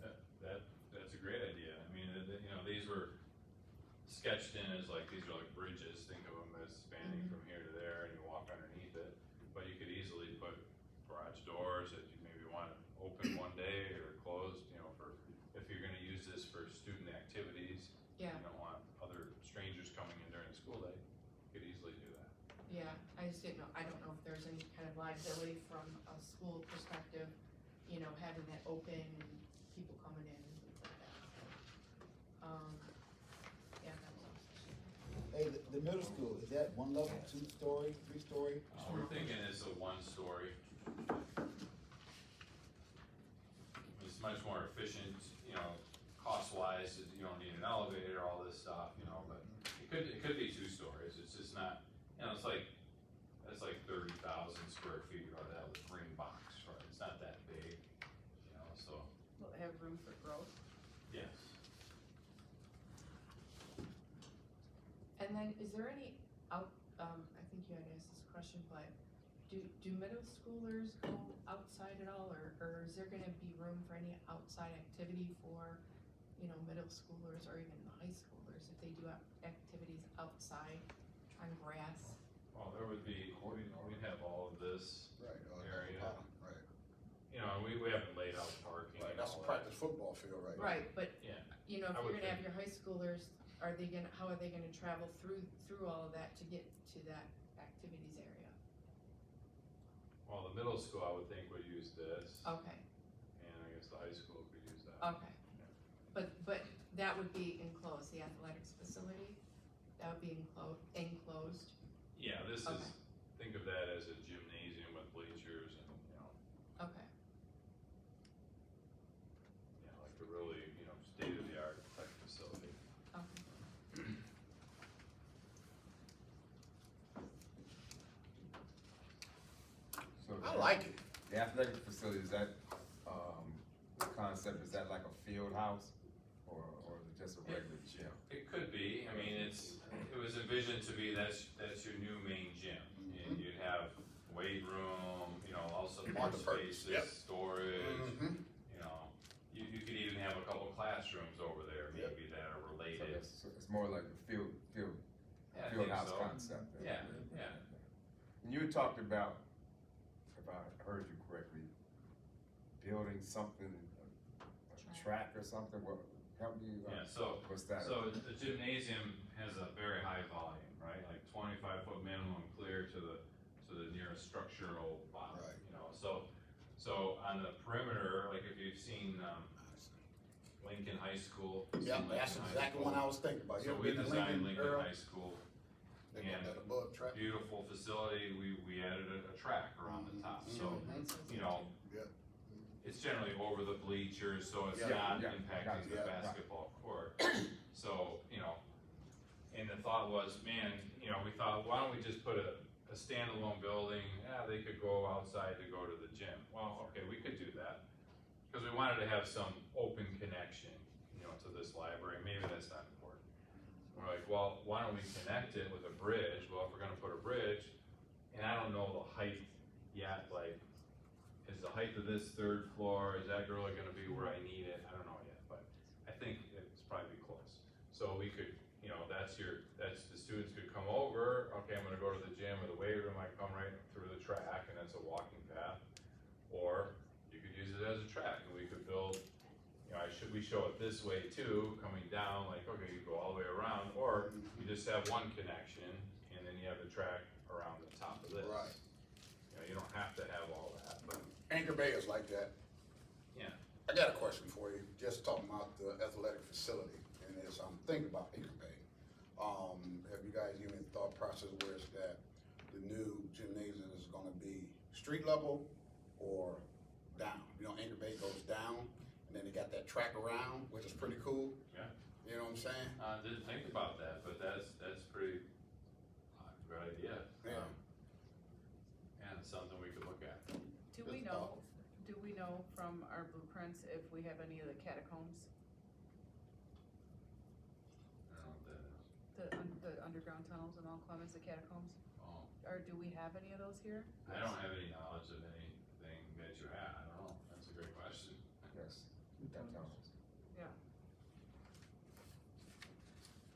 That's a great idea. I mean, you know, these were sketched in as like, these are like bridges, think of them as spanning from here to there, and you walk underneath it. But you could easily put garage doors that you maybe want to open one day or closed, you know, for, if you're gonna use this for student activities. Yeah. You don't want other strangers coming in during the school day, you could easily do that. Yeah, I just didn't know, I don't know if there's any kind of liability from a school perspective, you know, having that open and people coming in and things like that. Yeah, that was all. Hey, the middle school, is that one level, 2-story, 3-story? We're thinking it's a one-story. It's much more efficient, you know, cost-wise, you don't need an elevator, all this stuff, you know, but it could be 2 stories, it's just not, you know, that's like 30,000 square feet, or that was green box, right, it's not that big, you know, so, Will it have room for growth? yes. And then, is there any I think you had asked this question, but do middle schoolers go outside at all, or is there gonna be room for any outside activity for, you know, middle schoolers or even the high schoolers, if they do activities outside on grass? Well, there would be, we'd have all of this Right. area, Right. you know, and we haven't laid out parking Right, and that's a all that. practice football field right there. Right, but, Yeah, you know, if I you're would gonna have think- your high schoolers, how are they gonna travel through all of that to get to that activities area? well, the middle school, I would think, would use this, Okay, and I guess the high school could use that. okay. But that would be enclosed, the athletics facility, that would be enclosed? Yeah, this Okay. is, think of that as a gymnasium with bleachers and, you know, Okay, yeah, like a really, you know, state-of-the-art type facility. okay. So I like it. the athletic facility, is that, the concept, is that like a field house, or is it just a regular gym? It could be, I mean, it was envisioned to be, that's your new main gym. And you'd have weight room, you know, also more Multi-purpose, spaces, yep. storage, Mhm. you know. You could even have a couple classrooms over there, Yep. maybe that are So related. it's more like a field Yeah, I think house so. concept. Yeah, yeah. And you had talked about, if I heard you correctly, building something, a track or something, what, help me, Yeah, so, what's that? so the gymnasium has a very high volume, right? Like 25-foot minimum clear to the nearest structural bottom, Right. you know? So on the perimeter, like if you've seen, Lincoln High School. you've Yeah, seen that's Lincoln High exactly School. what I was thinking about. You So ever we been to designed Lincoln Earl? High School, They got and that above track. beautiful facility, we added a track around the top, so, Mhm. you know, Yeah. it's generally over the bleachers, so it's Yeah, not yeah, impacting the yeah, basketball court. So, you know, and the thought was, man, you know, we thought, why don't we just put a standalone building, they could go outside to go to the gym. Well, okay, we could do that, because we wanted to have some open connection, you know, to this library, maybe that's not important. We're like, well, why don't we connect it with a bridge? Well, if we're gonna put a bridge, and I don't know the height yet, like, is the height of this 3rd floor, is that really gonna be where I need it? I don't know yet, but I think it's probably close. So we could, you know, the students could come over, okay, I'm gonna go to the gym or the weight room, I come right through the track and that's a walking path. Or you could use it as a track and we could build, you know, I we show it this way too, coming down, like, okay, you go all the way around, or you just have one connection, and then you have the track around the top of this. Right. You know, you don't have to have all that, but, Anchor Bay is like that. yeah. I got a question for you, just talking about the athletic facility, and as I'm thinking about Anchor Bay, have you guys given a thought process where it's that the new gymnasium is gonna be street level or down? You know, Anchor Bay goes down, and then they got that track around, which is pretty cool. Yeah. You know what I'm saying? Didn't think about that, but that's pretty, good idea. Yeah. Yeah, it's something we could look at. Do we know from our blueprints if we have any of the catacombs, I don't know what that is. the underground tunnels in Mount Clemens, the catacombs? Oh, Or do we have any of those here? I don't have any knowledge of anything that you have, I don't know, that's a great question. Yes. Yeah.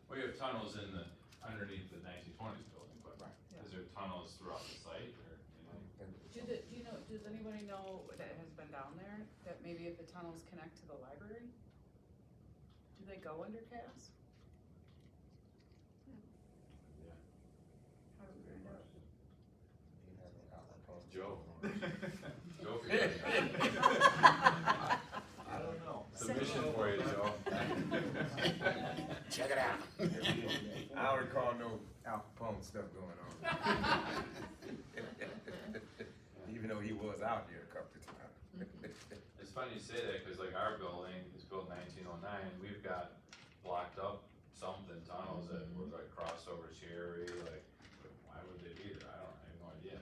We have tunnels in the, underneath the 1920s building, but Yeah. is there tunnels throughout the site, or anything? Does anybody know that has been down there, that maybe if the tunnels connect to the library? Do they go under CAS? Yeah. How do we find out? Joe. Joe, for you. I don't know. Submission for you, Joe. Check it out. I don't recall no Al Capone stuff going on. Even though he was out here a couple of times. It's funny you say that, cause like our building is built 1909, we've got blocked up something tunnels that were like crossed over Cherry, like, why would they be there? I have no idea.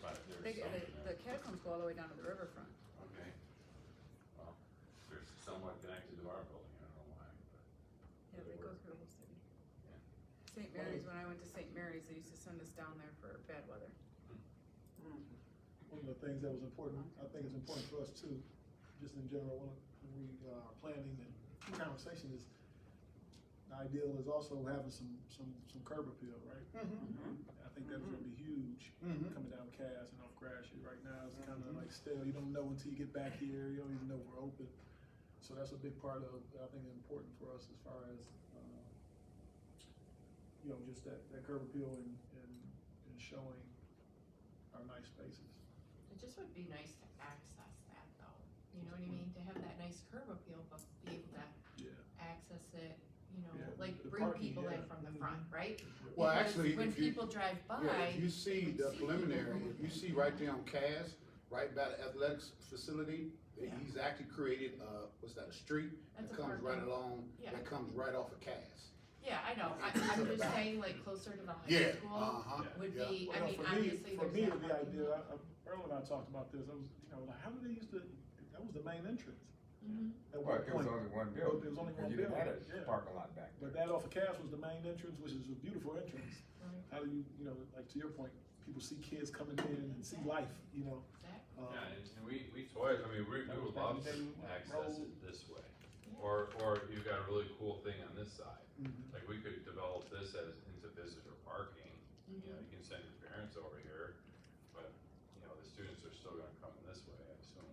But there's something The there. catacombs go all the way down to the riverfront. Okay. Well, they're somewhat connected to our building, I don't know why, but. Yeah, they go through the whole city. Yeah. St. Mary's, when I went to St. Mary's, they used to send us down there for bad weather. One of the things that was important, I think it's important for us too, just in general, when we are planning and conversation is, the ideal is also having some curb appeal, right? I think that's gonna be huge, coming down Cass and off Gratiot right now, it's kinda like stale, you don't know until you get back here, you don't even know we're open. So that's a big part of, I think, important for us as far as, you know, just that curb appeal and showing our nice spaces. It just would be nice to access that though, you know what I mean, to have that nice curb appeal, but be able to Yeah. access it, you know, Yeah, like the bring parking, people in yeah. from the front, right? Well, Because actually, when if you- people drive by. Yeah, if you see they would the see preliminary, people. if you see right there on Cass, right by the athletics facility, Yeah. he's actually created, what's that, a street That's that a comes right parking. along, Yeah. that comes right off of Cass. Yeah, I know, I'm just saying like closer to the high Yeah, school uh-huh. would yeah. be, I Well, mean, for obviously for there's me, that the parking idea, lot. Earl and I talked about this, I was, you know, like, how did they use the, that was the main entrance. Mhm. At Well, one it was point. only one But building. It was only and one you building, didn't have a yeah. parking lot back there. But that off of Cass was the main entrance, which is a beautiful entrance. Right. How do you know, like to your point, people see kids coming in and see life, you know? Exactly. Yeah, and we toys, I mean, we would love to access it this way. Or you've got a really cool thing on this side. Like, we could develop this as into visitor parking. You know, you can send your parents over here, but, you know, the students are still gonna come in this way, I assume.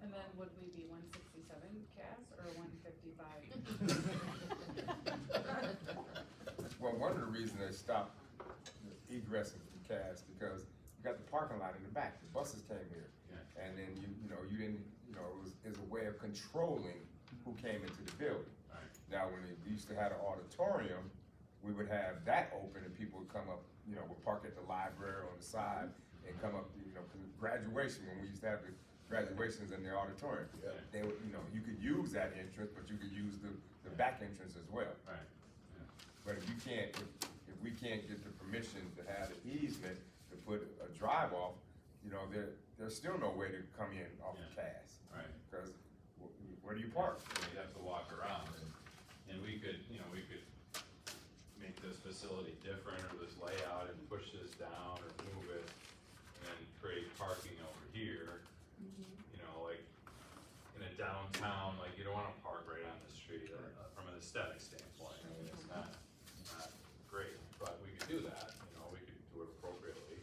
And then would we be 167 CAS or 155? Well, one of the reasons they stopped the egress of the Cass, because you got the parking lot in the back, the buses came here. Yeah. And then you didn't, it was a way of controlling who came into the building. Right. Now, when we used to have the auditorium, we would have that open and people would come up, would park at the library on the side and come up, graduation, when we used to have the graduations in the auditorium. Yeah. They would, you could use that entrance, but you could use the back entrance as well. Right. But if you can't, if we can't get the permission to have the easement to put a drive off, there's still no way to come in off the Cass. Right. Because where do you park? So we'd have to walk around, and we could make this facility different, or this layout, and push this down, or move it, and then create parking over here. You know, like, in a downtown, like, you don't wanna park right on the street, from an aesthetic standpoint, I mean, it's not great, but we could do that, we could do it appropriately.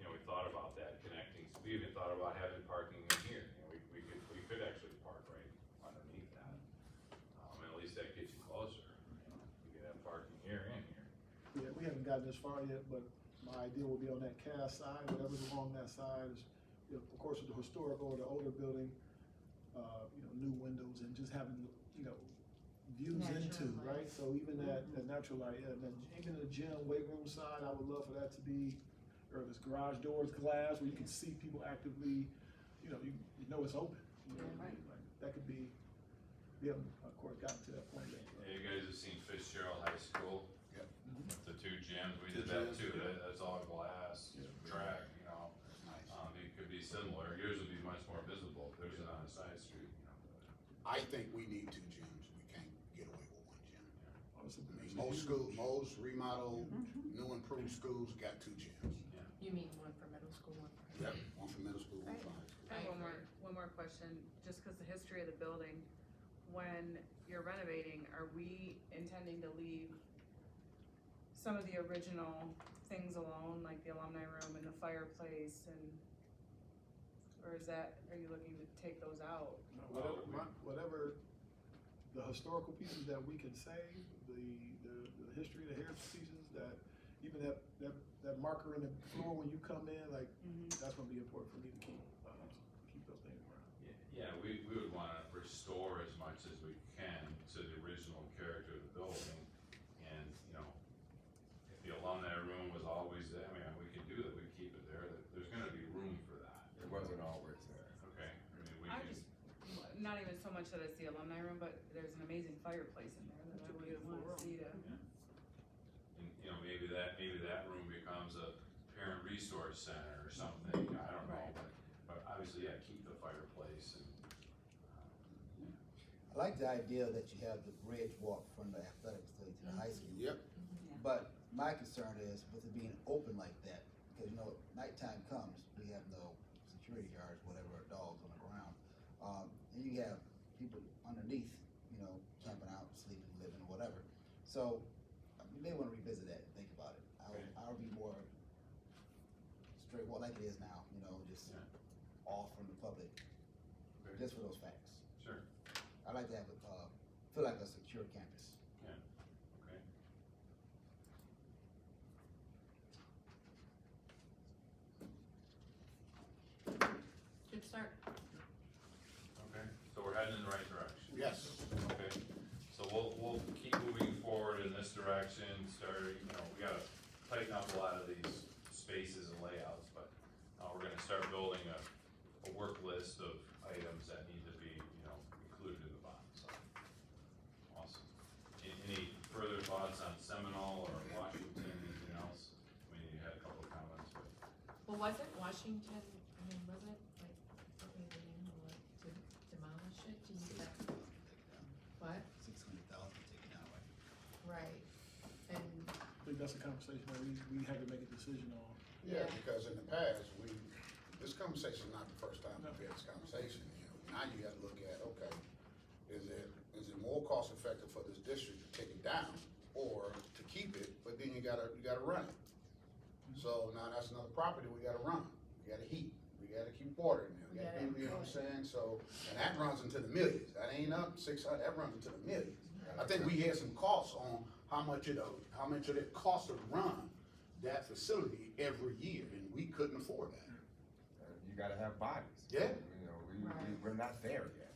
We thought about that, connecting, we even thought about having parking in here, we could actually park right underneath gotten this far yet, but my idea will be on that cast side, whatever's along that side, is, you know, of course, with the historical or the older building, you know, new windows and just having, you know, views Natural into, light. right? So even that natural light, and then even the gym, weight room side, I would love for that to be, or if it's garage doors, glass, where you can see people actively, you know it's open. You know, Yeah, right. like, that could be, we haven't, of course, gotten to that point yet. Yeah, you guys have seen Fitzgerald High School? Yep. With the two gyms, we Two did that gyms, too, yeah. that's all glass, Yeah. track, you know. Nice. It could be similar, yours would be much more visible, if there's it on a side street, you know. I think we need two gyms. We can't get away with one gym. Honestly, I mean, most remodel, new improved schools got two gyms. You mean one for middle school, one for? Yep. One for middle school, one for high school. I have one more question, just because the history of the building, when you're renovating, are we intending to leave some of the original things alone, like the alumni room and the fireplace and, or are you looking to take those out? Whatever the historical pieces that we can save, the history, the heritage pieces, that even that marker in the floor when you come in, like, that's gonna be important for me to keep those things around. Yeah, we would wanna restore as much as we can to the original character of the building. And, you know, if the alumni room was always there, I mean, we could do that, we keep it there, there's gonna be room for that. It wasn't always there. Okay, I mean, we I can, just, not even so much that it's the alumni room, but there's an amazing fireplace in there that I would want to see to. and, you know, maybe that room becomes a parent resource center or something, I don't know, Right. but obviously, yeah, keep the fireplace and, I like the idea that you have the bridge walk from the athletic facility to the high school. Yep. But my concern is with it being open like that, because nighttime comes, we have no security guards, whatever, or dogs on the ground. And you have people underneath, camping out, sleeping, living, whatever. So we may wanna revisit that and think about it. I'll be more straightforward like it is now, just Yeah. off from the public, okay, just for those facts. sure, I like to have feel like a secure campus. yeah, okay. Good start. Okay, so we're heading in the right direction. Yes. Okay, so we'll keep moving forward in this direction, we gotta tighten up a lot of these spaces and layouts, but, we're gonna start building a work list of items that need to be, included in the bond, so. Awesome. Any further thoughts on Seminole or Washington, anything else? I mean, you had a couple of comments, but. Well, wasn't Washington, wasn't like, something they didn't like to demolish it, do you need that? What? 600,000 taken out, right? Right, and, I think that's a conversation that we had to make a decision on. Yeah, because in the past, this conversation is not the first time we've had this conversation. Now you gotta look at, okay, is it more cost effective for this district to take it down or to keep it, but then you gotta run it. So now that's another property we gotta run. We gotta heat, we gotta keep water in there, we gotta do, you know what I'm saying? So, and that runs into the millions. That ain't up 600, that runs into the millions. I think we had some costs on how much it costs to run that facility every year, and we couldn't afford that. You gotta have bodies. Yeah. We're not there yet.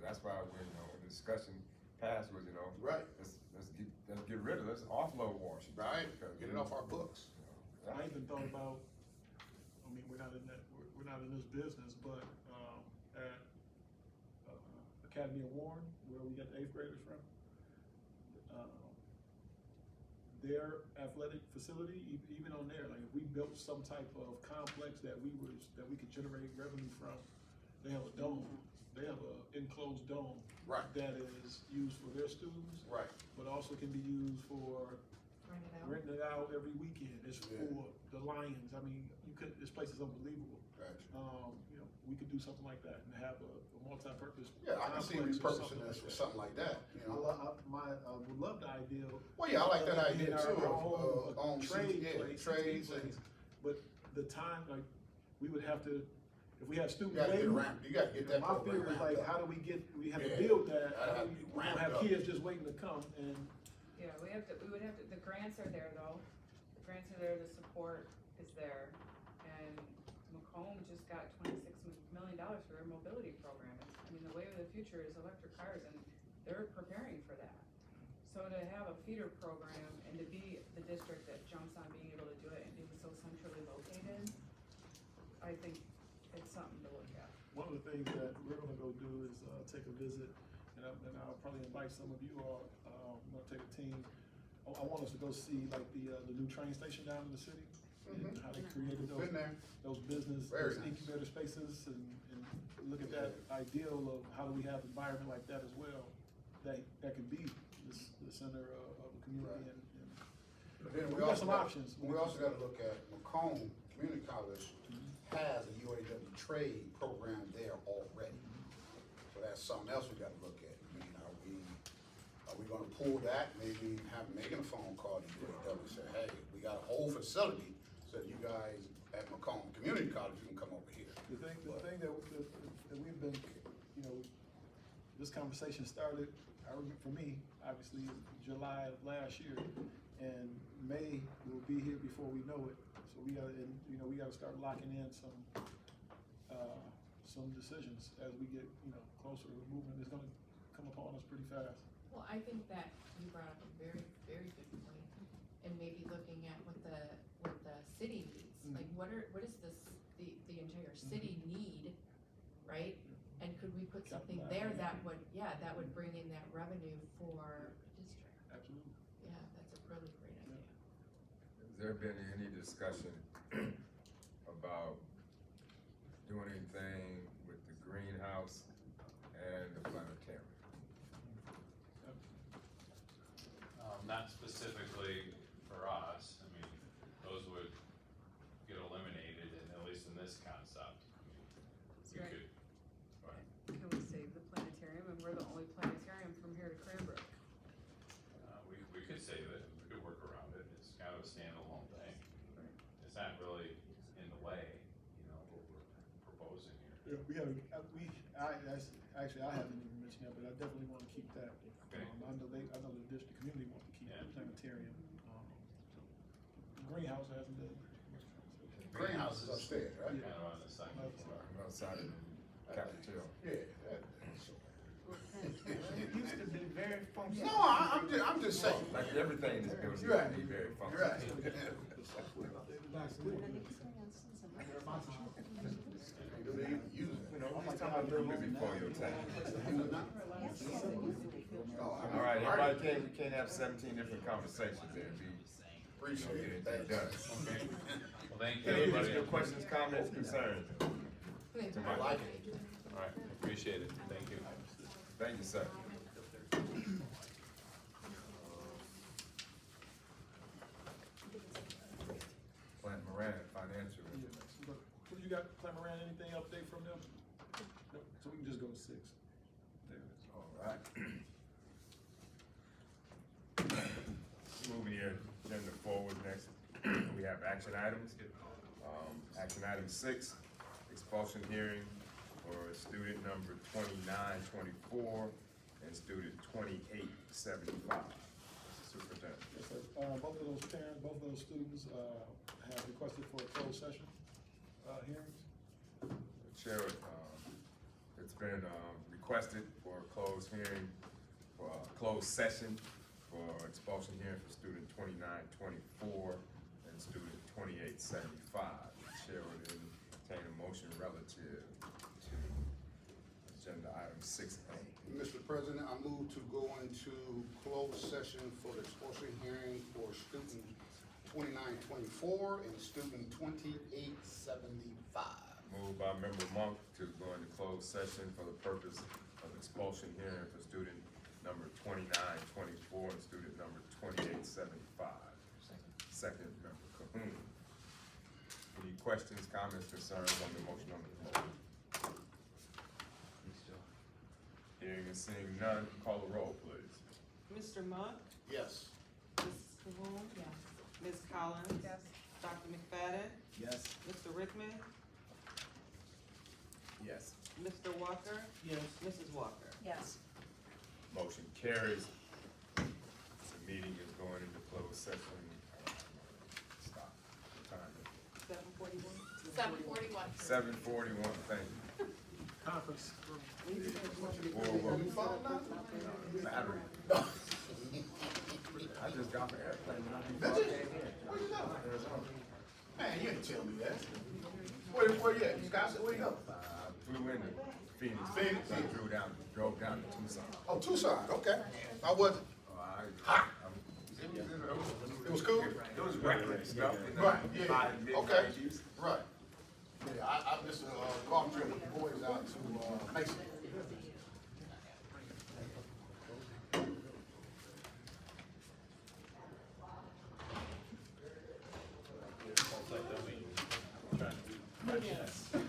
That's why the discussion passed was, Right. let's get rid of, let's offload Washington. Right, get it off our books. I even thought about, we're not in this business, but, at, Academy of Warren, where we get the 8th graders from, their athletic facility, even on there, like if we built some type of complex that we could generate revenue from, they have a dome, they have a enclosed dome. Right. That is used for their students. Right. But also can be used for rent it out. renting it out every weekend. It's Yeah. for the Lions. This place is unbelievable. Gotcha. We could do something like that and have a multi-purpose. Yeah, I can see complex or repurposing this for something like that, I would love the idea. Well, yeah, I like that of idea being too, our of, own trades trades and, place. But the time, like, we would have to, if we have you students gotta get waiting. around, you gotta get that My program fear is ramped like, up. how do we have to Yeah, build that? that'd How have do to be we don't ramped have up. kids just waiting to come and, Yeah, we would have to, the grants are there though, there, the support is there, and Macomb just got $26 million for their mobility program. I mean, the way of the future is electric cars, and they're preparing for that. So to have a feeder program and to be the district that jumps on being able to do it and being so centrally located, I think it's something to look at. One of the things that we're gonna go do is, take a visit, and I'll probably invite some of you all, I'm gonna take a team. I want us to go see like the new train station down in the city, and how they created those, Been there. those business, Very those nice. incubator spaces, and look at that ideal of how do we have an environment like that as well, that can be the center of the community, Right. and But then we got some options. We also gotta look at Macomb Community College has a UAW trade program there already. So that's something else we gotta look at. I mean, are we gonna pull that, maybe have Megan a phone call to UAW and say, hey, we got a whole facility, so you guys at Macomb Community College, you can come over here. The thing that we've been, this conversation started, I remember for me, obviously, in July of last year, and May will be here before we know it. So we gotta start locking in some decisions as we get, closer. The movement is gonna come upon us pretty fast. Well, I think that you brought up a very, very good point, and maybe looking at what the city needs. Like, what is the entire city need, right? And could we put something there that would bring in that revenue for the district? Absolutely. Yeah, that's a really great idea. Has there been any discussion about doing anything with the greenhouse and the planetarium? Not specifically for us, I mean, those would get eliminated, and at least in this concept. We Right. could, right. Can we save the planetarium, and we're the only planetarium from here to Cranbrook? We could save it, we could work around it, it's kind of a standalone thing. It's not really in the way, what we're proposing here. Yeah, I haven't even mentioned that, but I definitely wanna keep that. Okay. I know the district community wants to keep Yeah. the planetarium. Greenhouse hasn't been. Greenhouse is upstairs, right? Kind of on the second floor. Outside of the cafeteria. Yeah. It used to be very functional. No, I'm just saying. Like everything in this building You're right. needs to be very You're functional. right. Do they even use it? He's talking about doing it before your time. Oh, All right, everybody we can't have 17 different conversations there, Appreciate it. get anything done. Okay. Well, thank you, Any everybody. additional questions, comments, concerns? I like it. All right, appreciate it, thank you. Thank you, sir. Plant Moran, financial. So you got, Clem Moran, anything update from them? No, so we can just go to 6. There it is. All right. Moving your agenda forward next, we have action items. Action item 6, expulsion hearing for student number 2924 and student 2875. Superintendent. Yes, sir. Both of those parents, both of those students, have requested for a closed session, hearings. Chair, it's been requested for a closed hearing, for a closed session for expulsion hearing for student 2924 and student 2875. Chair would entertain a motion relative to agenda item 6A. Mr. President, I move to go into closed session for the expulsion hearing for student 2924 and student 2875. Moved by member Monk to go into closed session for the purpose of expulsion hearing for student number 2924 and student number 2875. Second, member Cahoon. Any questions, comments, concerns on the motion on the floor? Hearing and seeing none, call the roll, please. Mr. Monk, Yes. Mrs. Cahoon, Yes. Ms. Collins. Yes. Dr. McFadden, Yes. Mr. Rickman, Yes. Mr. Walker, Yes. Mrs. Walker. Yes. Motion carries. The meeting is going into closed session. Stop. 7:41. 7:41, thank you. Conference room. Whoa. Battery. I just got the airplane when I Did you? Where you go? Man, you didn't tell me that. Where you at? Wisconsin? Where you go? flew into Phoenix. Phoenix? I drove down to Tucson. Oh, Tucson, okay. How was it? Hot. It was cool? It was reckless stuff. Right, yeah, okay, right. Yeah, I missed a golf trip with the boys out to, Mason. Trying to